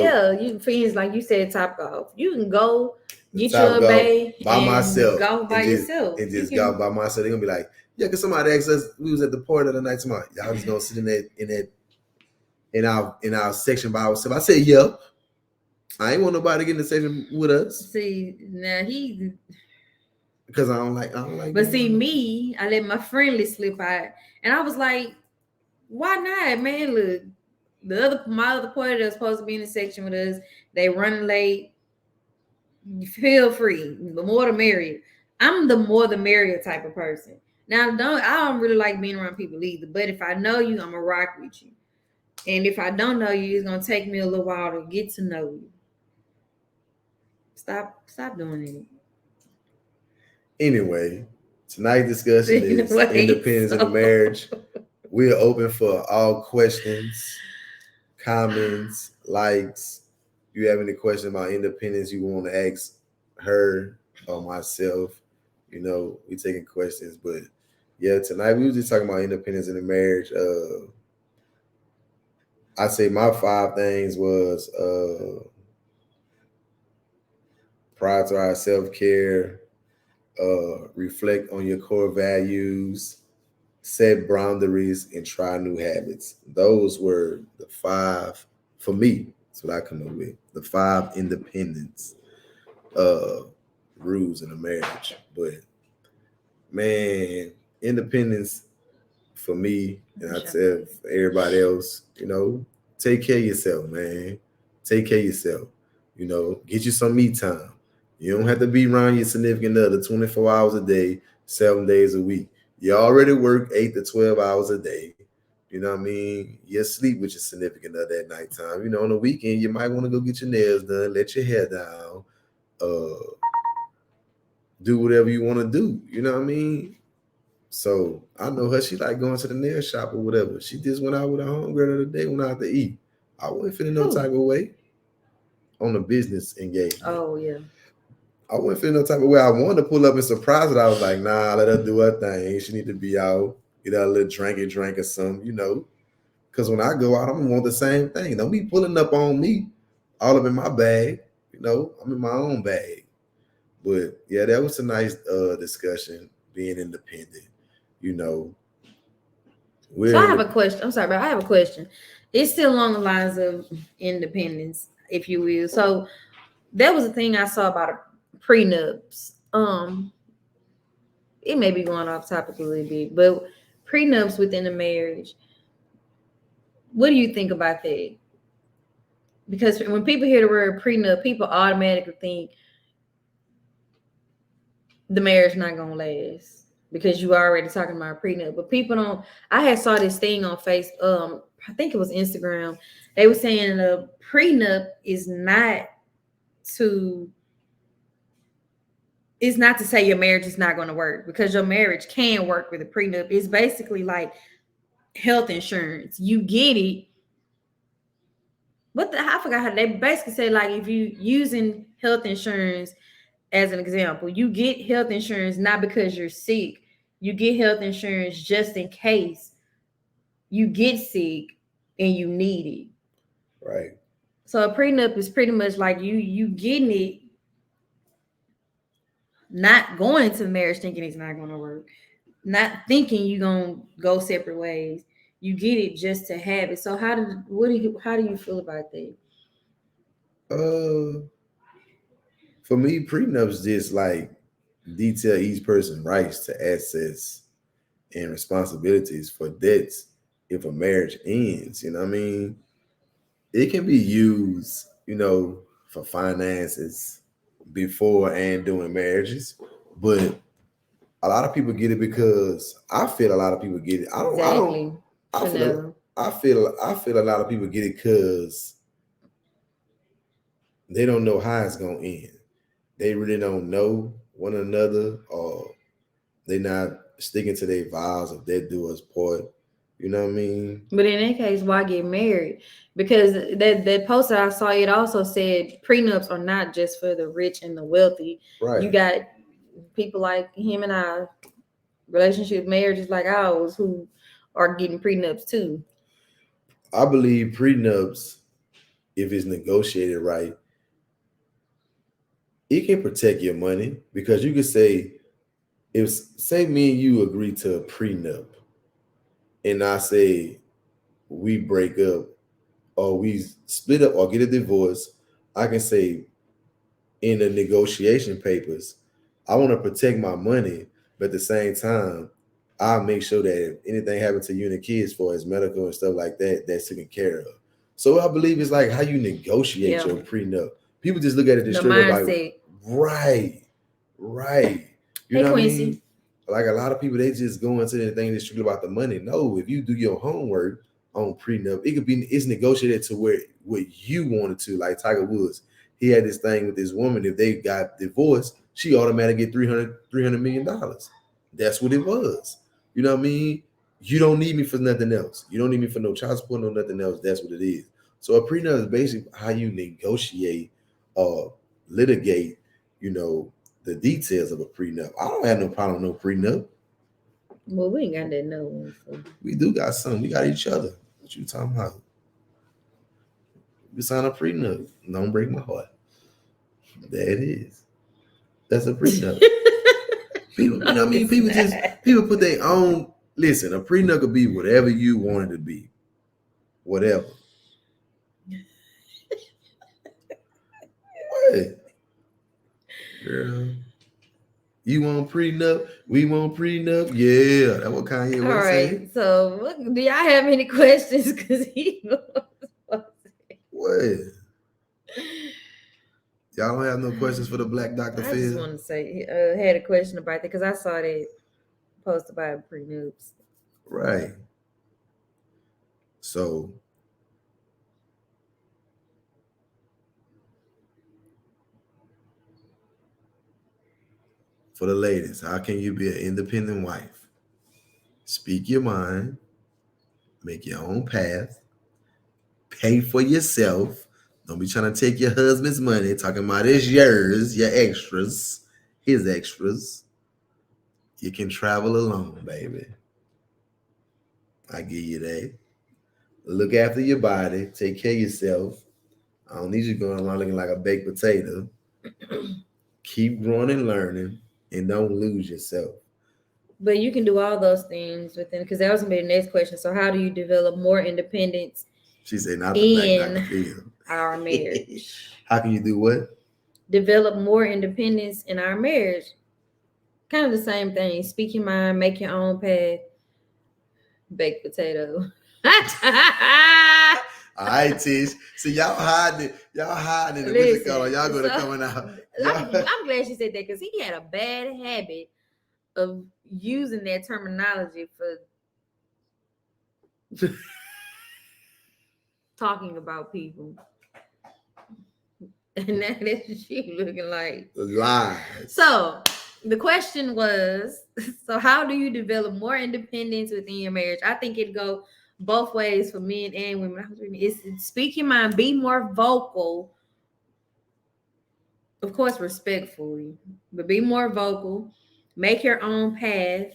Speaker 2: you friends, like you said, Top Golf. You can go get your bay
Speaker 1: by myself.
Speaker 2: Go by yourself.
Speaker 1: And just go by myself. They're gonna be like, yeah, because somebody asked us, we was at the party the night tomorrow. Y'all just gonna sit in our section by ourselves. I said, yep. I ain't want nobody to get in the section with us.
Speaker 2: See, now
Speaker 1: because I don't like.
Speaker 2: But see, me, I let my friendly slip out, and I was like, why not, man? Look, my other party that's supposed to be in the section with us, they running late. You feel free. The more the merrier. I'm the more the merrier type of person. Now, I don't really like being around people either. But if I know you, I'm gonna rock with you. And if I don't know you, it's gonna take me a little while to get to know you. Stop doing it.
Speaker 1: Anyway, tonight's discussion is independence in a marriage. We're open for all questions, comments, likes. If you have any questions about independence you want to ask her or myself, we taking questions. But yeah, tonight we were just talking about independence in a marriage. I say my 5 things was prioritize self-care, reflect on your core values, set boundaries, and try new habits. Those were the 5 for me. That's what I come up with. The 5 independence rules in a marriage. But man, independence for me, and I tell everybody else, take care of yourself, man. Take care of yourself. Get you some me time. You don't have to be around your significant other 24 hours a day, 7 days a week. You already work 8 to 12 hours a day. You know what I mean? You sleep with your significant other at nighttime. On the weekend, you might want to go get your nails done, let your hair down, do whatever you want to do. You know what I mean? So I know her. She like going to the nail shop or whatever. She just went out with her homegirl the other day, went out to eat. I wasn't feeling no type of way on a business engagement.
Speaker 2: Oh, yeah.
Speaker 1: I wasn't feeling no type of way. I wanted to pull up and surprise her. I was like, nah, let her do her thing. She need to be out, get her a little drink or something, Because when I go out, I'm going to want the same thing. Don't be pulling up on me all up in my bag. I'm in my own bag. But, yeah, that was a nice discussion, being independent.
Speaker 2: So I have a question. I'm sorry, but I have a question. it's still along the lines of independence, if you will. So that was the thing I saw about prenups. It may be going off topic a little bit, but prenups within a marriage. What do you think about that? Because when people hear the word prenup, people automatically think the marriage not gonna last because you already talking about prenup. But people don't. I had saw this thing on I think it was Instagram. They were saying a prenup is not to it's not to say your marriage is not going to work, because your marriage can work with a prenup. It's basically like health insurance. You get it. I forgot how they basically say, like, if you using health insurance as an example, you get health insurance not because you're sick. You get health insurance just in case you get sick and you need it.
Speaker 1: Right.
Speaker 2: So a prenup is pretty much like you getting it, not going into the marriage thinking it's not going to work, not thinking you're going to go separate ways. You get it just to have it. So how do you feel about that?
Speaker 1: For me, prenups just like detail each person's rights to access and responsibilities for debts if a marriage ends. You know what I mean? It can be used, for finances before and during marriages, but a lot of people get it because I feel a lot of people get it.
Speaker 2: Exactly.
Speaker 1: I feel a lot of people get it because they don't know how it's gonna end. They really don't know one another, or they not sticking to their vows of they do us part. You know what I mean?
Speaker 2: But in that case, why get married? Because that post that I saw, it also said prenups are not just for the rich and the wealthy.
Speaker 1: Right.
Speaker 2: You got people like him and I, relationship marriages like ours, who are getting prenups too.
Speaker 1: I believe prenups, if it's negotiated right, it can protect your money, because you could say, if say me and you agree to a prenup, and I say we break up or we split up or get a divorce, I can say in the negotiation papers, I want to protect my money, but at the same time, I'll make sure that if anything happens to you and the kids for as medical and stuff like that, that's taken care of. So I believe it's like how you negotiate your prenup. People just look at it
Speaker 2: The
Speaker 1: straight up
Speaker 2: mindset.
Speaker 1: like, right. You
Speaker 2: Hey,
Speaker 1: know what I
Speaker 2: Quincy.
Speaker 1: mean? Like a lot of people, they just go into the thing that's strictly about the money. No, if you do your homework on prenup, it's negotiated to where what you wanted to. Like Tiger Woods, he had this thing with this woman. If they got divorced, she automatically get $300 million. That's what it was. You know what I mean? You don't need me for nothing else. You don't need me for no child support, no nothing else. That's what it is. So a prenup is basically how you negotiate or litigate, the details of a prenup. I don't have no problem with no prenup.
Speaker 2: Well, we ain't got that no one. So.
Speaker 1: We do got some. We got each other. What you talking about? We sign a prenup. Don't break my heart. There it is. That's a prenup. People, you know what I mean? People put their own. Listen, a prenup could be whatever you want it to be. Whatever. What? Girl. You want prenup? We want prenup? Yeah. That's what Kanye was saying.
Speaker 2: So do y'all have any questions? Because he
Speaker 1: what? Y'all don't have no questions for the Black Dr. Phil?
Speaker 2: I just want to say, had a question about that because I saw that post about prenups.
Speaker 1: Right. So for the ladies, how can you be an independent wife? Speak your mind, make your own path, pay for yourself. Don't be trying to take your husband's money, talking about it's yours, your extras, his extras. You can travel alone, baby. I give you that. Look after your body, take care of yourself. I don't need you going around looking like a baked potato. Keep growing and learning, and don't lose yourself.
Speaker 2: But you can do all those things within, because that was gonna be the next question. So how do you develop more independence
Speaker 1: She said not the black, not the
Speaker 2: in
Speaker 1: feel.
Speaker 2: our marriage.
Speaker 1: How can you do what?
Speaker 2: Develop more independence in our marriage. Kind of the same thing. Speak your mind, make your own path. Baked potato.
Speaker 1: All right, Tish. See, y'all hiding the music color. Y'all gonna coming out.
Speaker 2: I'm glad she said that because he had a bad habit of using that terminology for talking about people. And that's what she looking like.
Speaker 1: Lies.
Speaker 2: So the question was, so how do you develop more independence within your marriage? I think it'd go both ways for men and women. It's speak your mind, be more vocal. Of course, respectfully, but be more vocal. Make your own path.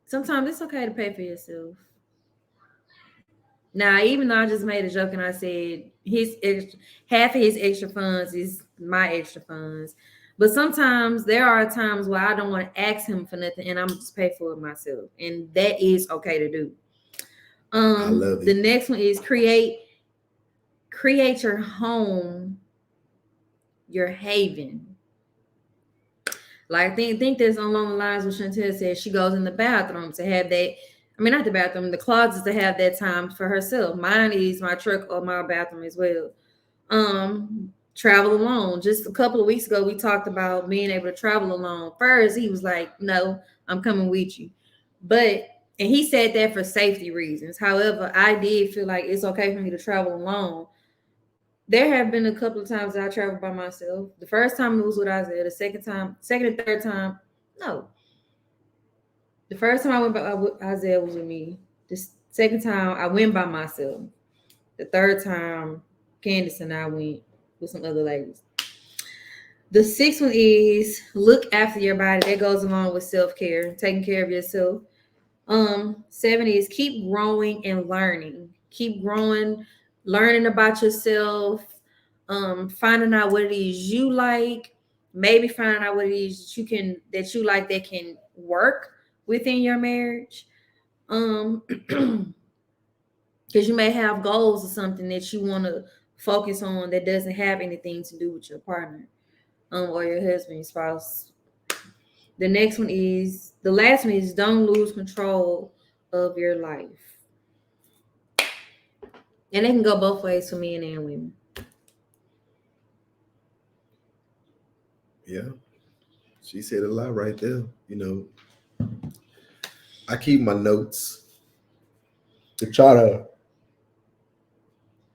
Speaker 2: Sometimes it's okay to pay for yourself. Now, even though I just made a joke and I said half of his extra funds is my extra funds, but sometimes there are times where I don't want to ask him for nothing and I'm just pay for it myself, and that is okay to do.
Speaker 1: I love it.
Speaker 2: The next one is create your home, your haven. Like think that's along the lines what Chantel said. She goes in the bathroom to have that. I mean, not the bathroom, the closet to have that time for herself. Mine is my truck or my bathroom as well. Travel alone. Just a couple of weeks ago, we talked about being able to travel alone. First, he was like, "No, I'm coming with you," and he said that for safety reasons. However, I did feel like it's okay for me to travel alone. There have been a couple of times that I traveled by myself. The first time it was with Isaiah. The second and third time, no. The first time I went by Isaiah was with me. The second time I went by myself. The third time, Candace and I went with some other ladies. The sixth one is look after your body. That goes along with self-care, taking care of yourself. 7 is keep growing and learning. Keep growing, learning about yourself, finding out what it is you like, maybe finding out what it is that you like that can work within your marriage. Because you may have goals or something that you want to focus on that doesn't have anything to do with your partner, or your husband, your spouse. The last one is don't lose control of your life. And it can go both ways for men and women.
Speaker 1: Yeah. She said a lot right there. I keep my notes to try to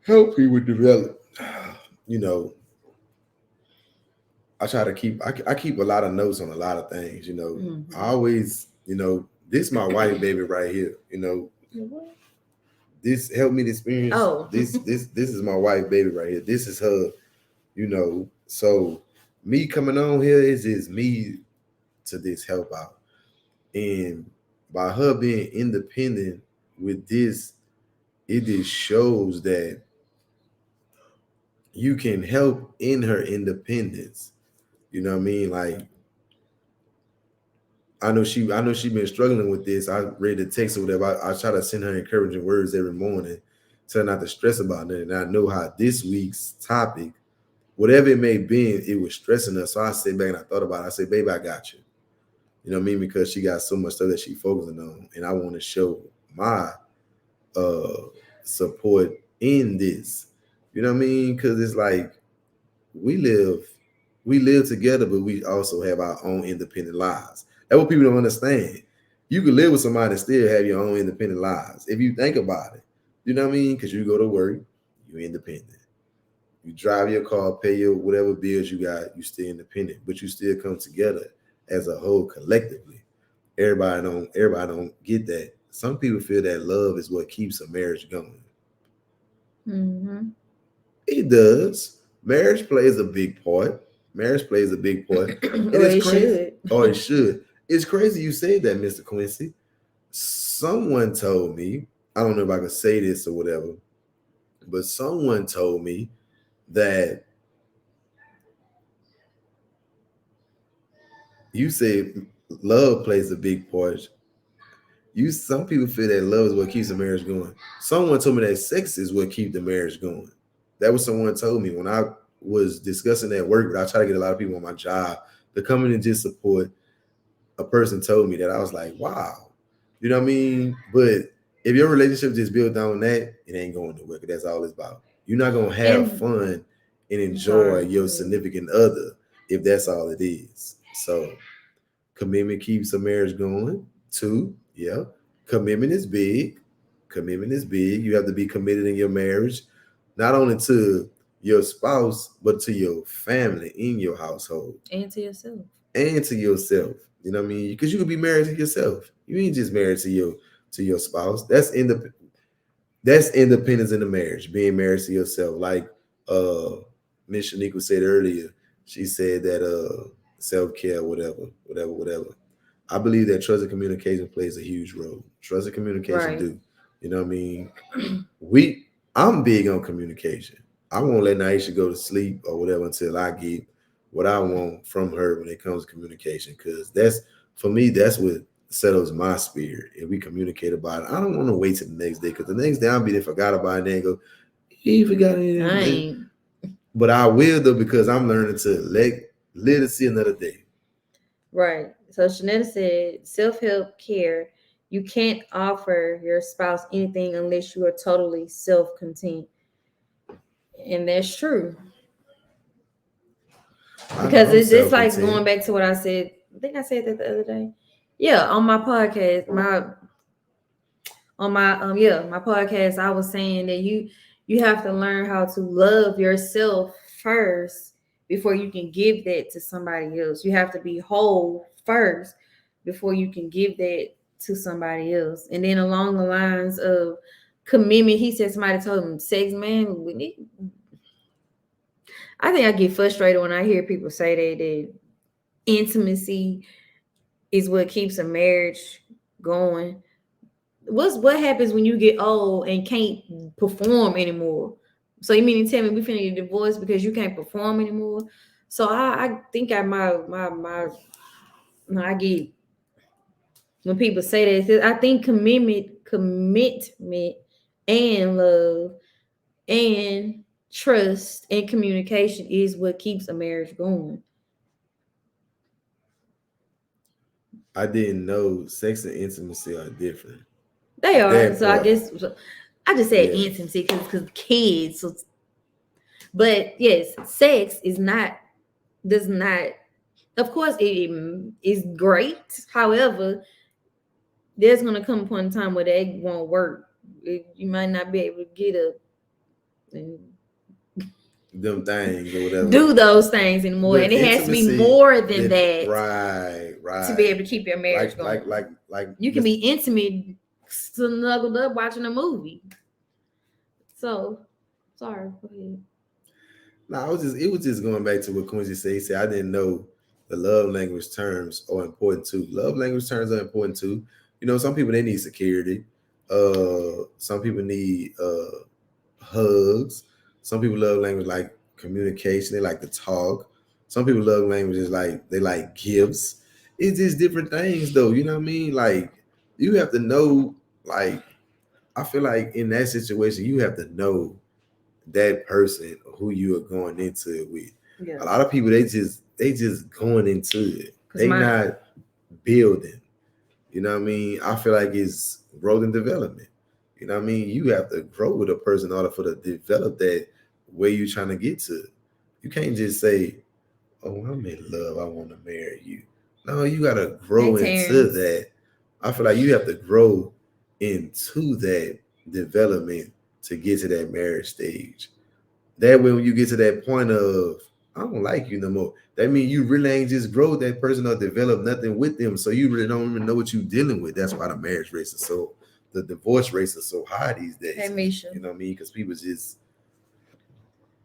Speaker 1: help people develop. I try to keep I keep a lot of notes on a lot of things.
Speaker 2: Mm-hmm.
Speaker 1: I always, this is my white baby right here. This helped me to experience.
Speaker 2: Oh.
Speaker 1: This is my white baby right here. This is her. So me coming on here is just me to this help out, and by her being independent with this, it just shows that you can help in her independence. You know what I mean? Like, I know she been struggling with this. I read the text or whatever. I try to send her encouraging words every morning, tell her not to stress about it. And I know how this week's topic, whatever it may be, it was stressing her. So I sat back and I thought about it. I said, baby, I got you. You know what I mean? Because she got so much stuff that she focusing on. And I want to show my support in this. You know what I mean? Because it's like we live together, but we also have our own independent lives. That's what people don't understand. You can live with somebody and still have your own independent lives. If you think about it, you know what I mean? Because you go to work, you're independent. You drive your car, pay your whatever bills you got, you still independent, but you still come together as a whole collectively. Everybody don't get that. Some people feel that love is what keeps a marriage going.
Speaker 2: Mm-hmm.
Speaker 1: It does. Marriage plays a big part.
Speaker 2: It should.
Speaker 1: Oh, it should. It's crazy you said that, Mr. Quincy. Someone told me, I don't know if I can say this or whatever, but someone told me that you said love plays a big part. Some people feel that love is what keeps the marriage going. Someone told me that sex is what keeps the marriage going. That was someone told me when I was discussing at work. I try to get a lot of people on my job to come in and just support. A person told me that I was like, wow, you know what I mean? But if your relationship just built on that, it ain't going nowhere. That's all it's about. You're not gonna have
Speaker 2: And
Speaker 1: fun and enjoy your significant other if that's all it is. So commitment keeps a marriage going. Two, yeah. Commitment is big. Commitment is big. You have to be committed in your marriage, not only to your spouse, but to your family in your household.
Speaker 2: And to yourself.
Speaker 1: And to yourself. You know what I mean? Because you could be married to yourself. You ain't just married to your spouse. That's independence in the marriage, being married to yourself. Like Miss Shaniqua said earlier, she said that self-care, whatever. I believe that trust and communication plays a huge role. Trust and communication do. You know what I mean? I'm big on communication. I won't let Naisha go to sleep or whatever until I get what I want from her when it comes to communication. Because for me, that's what settles my spirit. If we communicate about it, I don't want to wait till the next day, because the next day I'll be there, forgot about it, and go, he forgot anything. But I will, though, because I'm learning to live to see another day.
Speaker 2: Right. So Shanetta said, self-help care. You can't offer your spouse anything unless you are totally self-content. And that's true. Because it's just like going back to what I said. I think I said that the other day. Yeah, on my podcast, my podcast, I was saying that you have to learn how to love yourself first before you can give that to somebody else. You have to be whole first before you can give that to somebody else. And then along the lines of commitment, he said somebody told him, sex, man, I think I get frustrated when I hear people say that intimacy is what keeps a marriage going. What happens when you get old and can't perform anymore? So you mean to tell me we finna get divorced because you can't perform anymore? So I think I get when people say that. I think commitment and love and trust and communication is what keeps a marriage going.
Speaker 1: I didn't know sex and intimacy are different.
Speaker 2: They are. So I guess I just said intimacy because kids. So, but yes, sex does not. Of course, it is great. However, there's gonna come a point in time where that won't work. You might not be able to get up and
Speaker 1: them things or whatever.
Speaker 2: Do those things anymore, but and it has to be more than that.
Speaker 1: Right.
Speaker 2: To be able to keep your marriage going.
Speaker 1: Like
Speaker 2: you can be intimate, snuggled up watching a movie. So, sorry. Go ahead.
Speaker 1: No, it was just going back to what Quincy said. He said, I didn't know the love language terms are important too. Love language terms are important too. You know, some people, they need security. Some people need hugs. Some people love language like communication. They like to talk. Some people love languages like they like gifts. It's just different things though. You know what I mean? Like you have to know, like, I feel like in that situation, you have to know that person who you are going into it with. Yeah. A lot of people, they just going into it. They not building. You know what I mean? I feel like it's growth and development. You know what I mean? You have to grow with a person in order for to develop that where you're trying to get to. You can't just say, oh, I'm in love, I want to marry you. No, you got to grow into that. I feel like you have to grow into that development to get to that marriage stage. That way, when you get to that point of, I don't like you no more, that means you really ain't just grow that person or develop nothing with them. So you really don't even know what you're dealing with. That's why the marriage rates are the divorce rates are so high these days.
Speaker 2: Hey, Misha.
Speaker 1: You know what I mean? Because people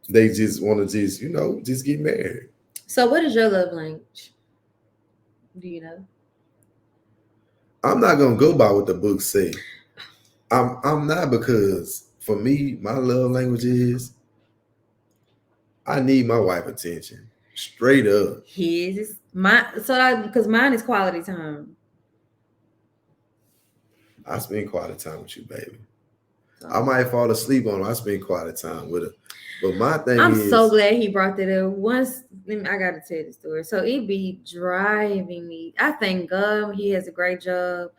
Speaker 1: they just want to just get married.
Speaker 2: So what is your love language? Do you know?
Speaker 1: I'm not gonna go by what the books say. I'm not, because for me, my love language is I need my wife attention. Straight up.
Speaker 2: His mine, because mine is quality time.
Speaker 1: I spend quality time with you, baby.
Speaker 2: So,
Speaker 1: I might fall asleep on her. I spend quality time with her. But my thing
Speaker 2: I'm
Speaker 1: is,
Speaker 2: so glad he brought that up. I gotta tell the story. So it be driving me. I thank God he has a great job.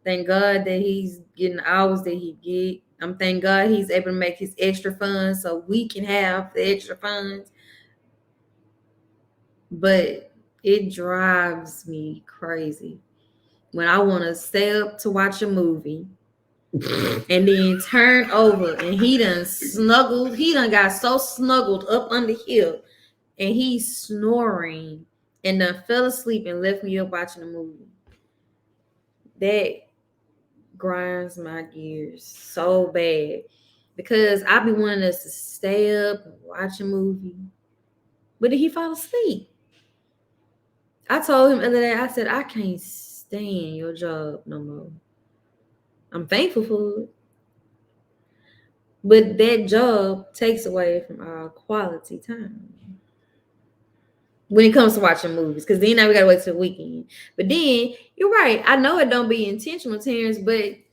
Speaker 2: Thank God that he's getting the hours that he get. I'm thank God he's able to make his extra funds so we can have the extra funds. But it drives me crazy when I want to stay up to watch a movie and then turn over and he done got so snuggled up under here and he's snoring and done fell asleep and left me up watching a movie. That grinds my gears so bad because I be wanting us to stay up and watch a movie. But then he fall asleep. I told him the other day, I said, I can't stand your job no more. I'm thankful for it. But that job takes away from our quality time when it comes to watching movies. Because then now we gotta wait till the weekend. But then you're right. I know it don't be intentional, Terrence, but
Speaker 1: it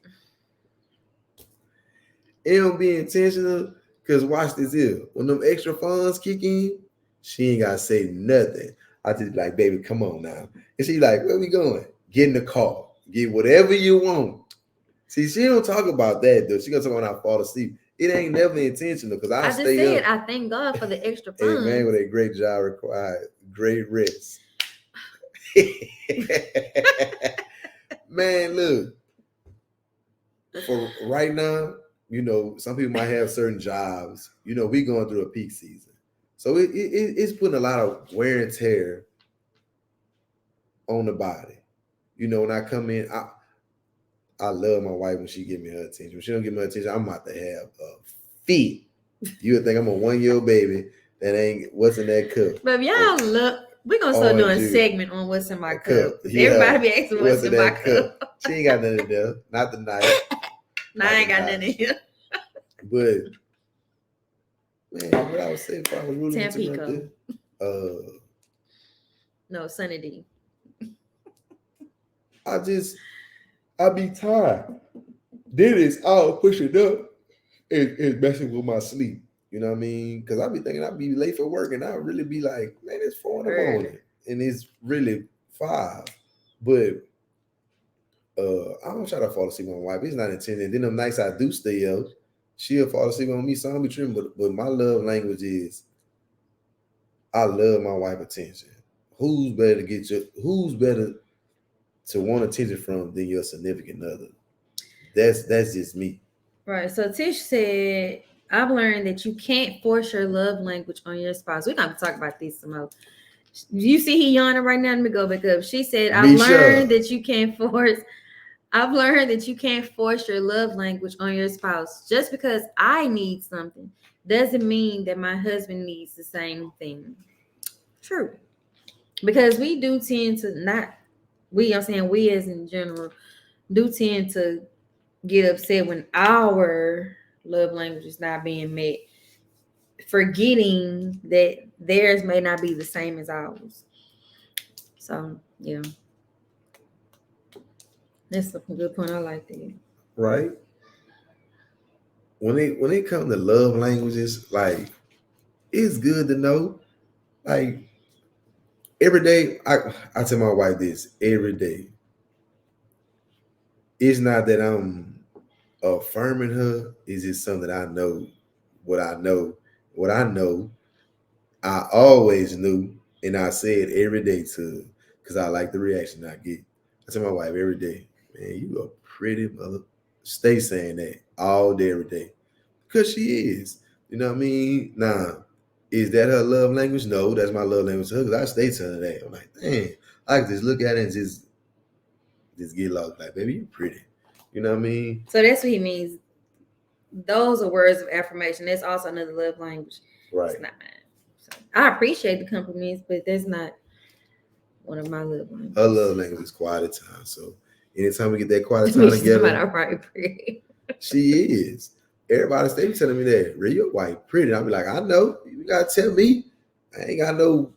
Speaker 1: don't be intentional. Cause watch this here. When them extra funds kick in, she ain't gotta say nothing. I just be like, baby, come on now. And she like, where we going? Get in the car. Get whatever you want. See, she don't talk about that though. She gonna talk about when I fall asleep. It ain't never intentional because I
Speaker 2: just
Speaker 1: stay
Speaker 2: said
Speaker 1: up.
Speaker 2: I thank God for the extra
Speaker 1: Hey
Speaker 2: funds.
Speaker 1: man, with a great job required, great rest. Man, look. For right now, you know, some people might have certain jobs. You know, we going through a peak season, so it's putting a lot of wear and tear on the body. You know, when I come in, I love my wife when she give me her attention. When she don't give me her attention, I'm about to have a fit. You would think I'm a 1-year-old baby that ain't what's in that cup.
Speaker 2: But y'all look, we're gonna start doing a segment on what's in my cup.
Speaker 1: Yeah.
Speaker 2: Everybody be asking what's in my cup.
Speaker 1: She ain't got nothing to do. Not tonight.
Speaker 2: Nah, I ain't got nothing in here.
Speaker 1: But man, what I was saying before I was ruling
Speaker 2: Tampico. No, Sunny D.
Speaker 1: I be tired. Then it's all pushing up and messing with my sleep. You know what I mean? Because I be thinking I'd be late for work and I'll really be like, man, it's 4 in the morning. And it's really 5. But I don't try to fall asleep on my wife. It's not intended. Then them nights I do stay up, she'll fall asleep on me. So I'll be tripping. But my love language is I love my wife attention. Who's better to want attention from than your significant other? That's just me.
Speaker 2: Right. So Tish said, I've learned that you can't force your love language on your spouse. We're gonna talk about this some more. You see he yawning right now. Let me go back up. She said, I've learned that you can't force your love language on your spouse. Just because I need something doesn't mean that my husband needs the same thing. True. Because we do tend to we as in general do tend to get upset when our love language is not being met, forgetting that theirs may not be the same as ours. So yeah, that's a good point. I like that.
Speaker 1: Right. When it comes to love languages, like it's good to know. Like every day, I tell my wife this every day. It's not that I'm affirming her, it's just something I know. What I know, I always knew, and I say it every day to her because I like the reaction I get. I tell my wife every day, man, you a pretty mother. Stay saying that all day, every day. Because she is. You know what I mean? Now, is that her love language? No, that's my love language to her because I stay telling her that. I'm like, dang, I can just look at it and just get lost. Like, baby, you pretty. You know what I mean?
Speaker 2: So that's what he means. Those are words of affirmation. That's also another love language.
Speaker 1: Right.
Speaker 2: It's not mine. So I appreciate the compliments, but that's not one of my love languages.
Speaker 1: Her love language is quality time. So anytime we get that quality time together, she is. Everybody stay telling me that, Ray, your wife pretty. I'll be like, I know. You gotta tell me. I ain't got no.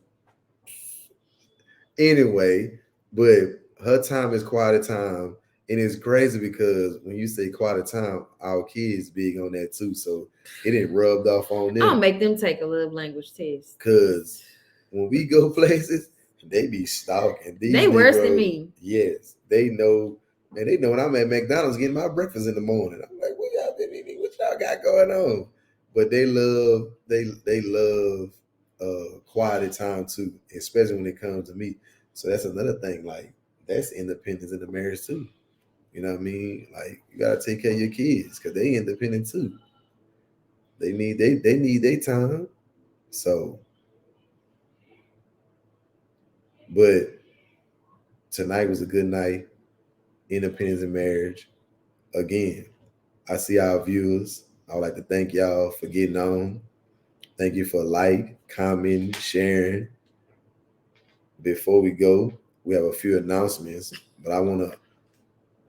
Speaker 1: Anyway, but her time is quality time, And it's crazy because when you say quality time, our kids big on that too. So it didn't rubbed off on
Speaker 2: I'll
Speaker 1: them.
Speaker 2: make them take a love language test.
Speaker 1: Cause when we go places, they be stalking. These
Speaker 2: They worse than
Speaker 1: Negroes,
Speaker 2: me.
Speaker 1: Yes, they know. And they know when I'm at McDonald's getting my breakfast in the morning. I'm like, what y'all been eating? What y'all got going on? But they love quality time too, especially when it comes to me. So that's another thing. Like that's independence in the marriage too. You know what I mean? Like you gotta take care of your kids because they independent too. They need their time. So, but tonight was a good night. Independence in marriage. Again, I see our viewers. I would like to thank y'all for getting on. Thank you for commenting, sharing. Before we go, we have a few announcements, but I want to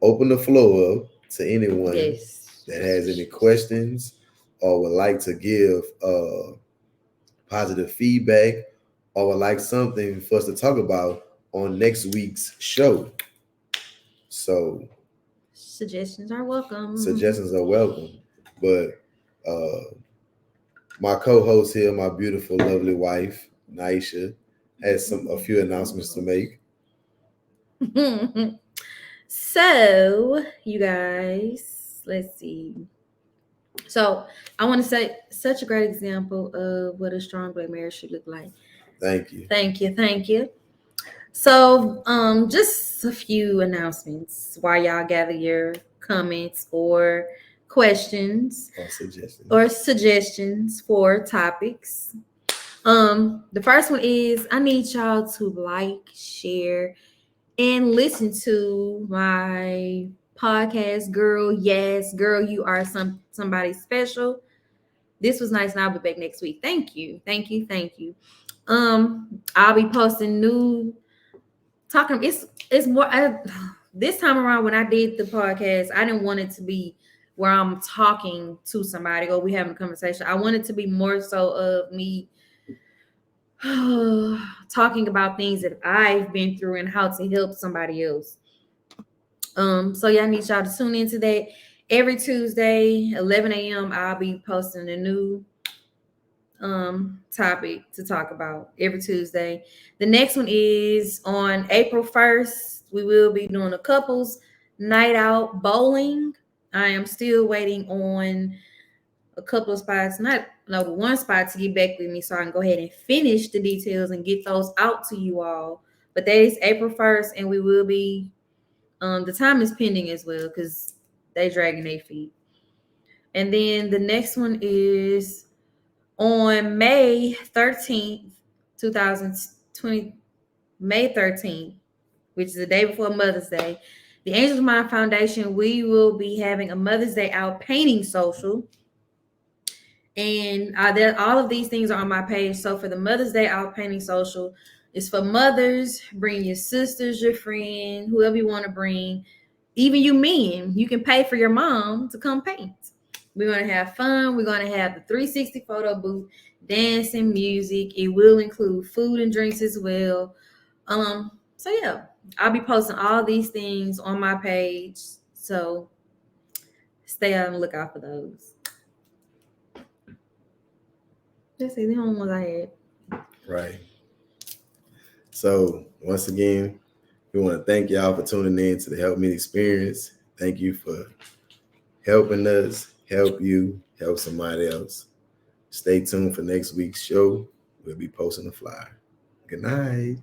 Speaker 1: open the floor up to anyone that has any questions or would like to give positive feedback or would like something for us to talk about on next week's show. So
Speaker 2: suggestions are welcome.
Speaker 1: But my co-host here, my beautiful, lovely wife, Naisha, has a few announcements to make.
Speaker 2: So, you guys, let's see. So, I want to say such a great example of what a strong black marriage should look like.
Speaker 1: Thank you.
Speaker 2: Thank you. So, just a few announcements while y'all gather your comments or questions
Speaker 1: or
Speaker 2: suggestions for topics. The first one is I need y'all to like, share, and listen to my podcast, Girl. Yes, girl, you are somebody special. This was nice, and I'll be back next week. Thank you. I'll be posting new talking. It's more. This time around when I did the podcast, I didn't want it to be where I'm talking to somebody or we having a conversation. I want it to be more so of me talking about things that I've been through and how to help somebody else. So yeah, I need y'all to tune into that. Every Tuesday, 11 a.m., I'll be posting a new topic to talk about every Tuesday. The next one is on April 1st. We will be doing a couples night out bowling. I am still waiting on a couple of spots, one spot to get back with me so I can go ahead and finish the details and get those out to you all. But that is April 1st, and we will be the time is pending as well because they dragging their feet. And then the next one is on May 13th, 2020, May 13th, which is the day before Mother's Day, the Angels Mind Foundation, we will be having a Mother's Day out painting social. And all of these things are on my page. So for the Mother's Day out painting social, it's for mothers. Bring your sisters, your friend, whoever you want to bring. Even you men, you can pay for your mom to come paint. We're going to have fun. We're going to have the 360 photo booth, dancing, music. It will include food and drinks as well. So yeah, I'll be posting all these things on my page. So stay on the lookout for those. That's the only ones I had.
Speaker 1: Right. So once again, we want to thank y'all for tuning in to the Help Me Experience. Thank you for helping us, help you, help somebody else. Stay tuned for next week's show. We'll be posting a flyer. Good night.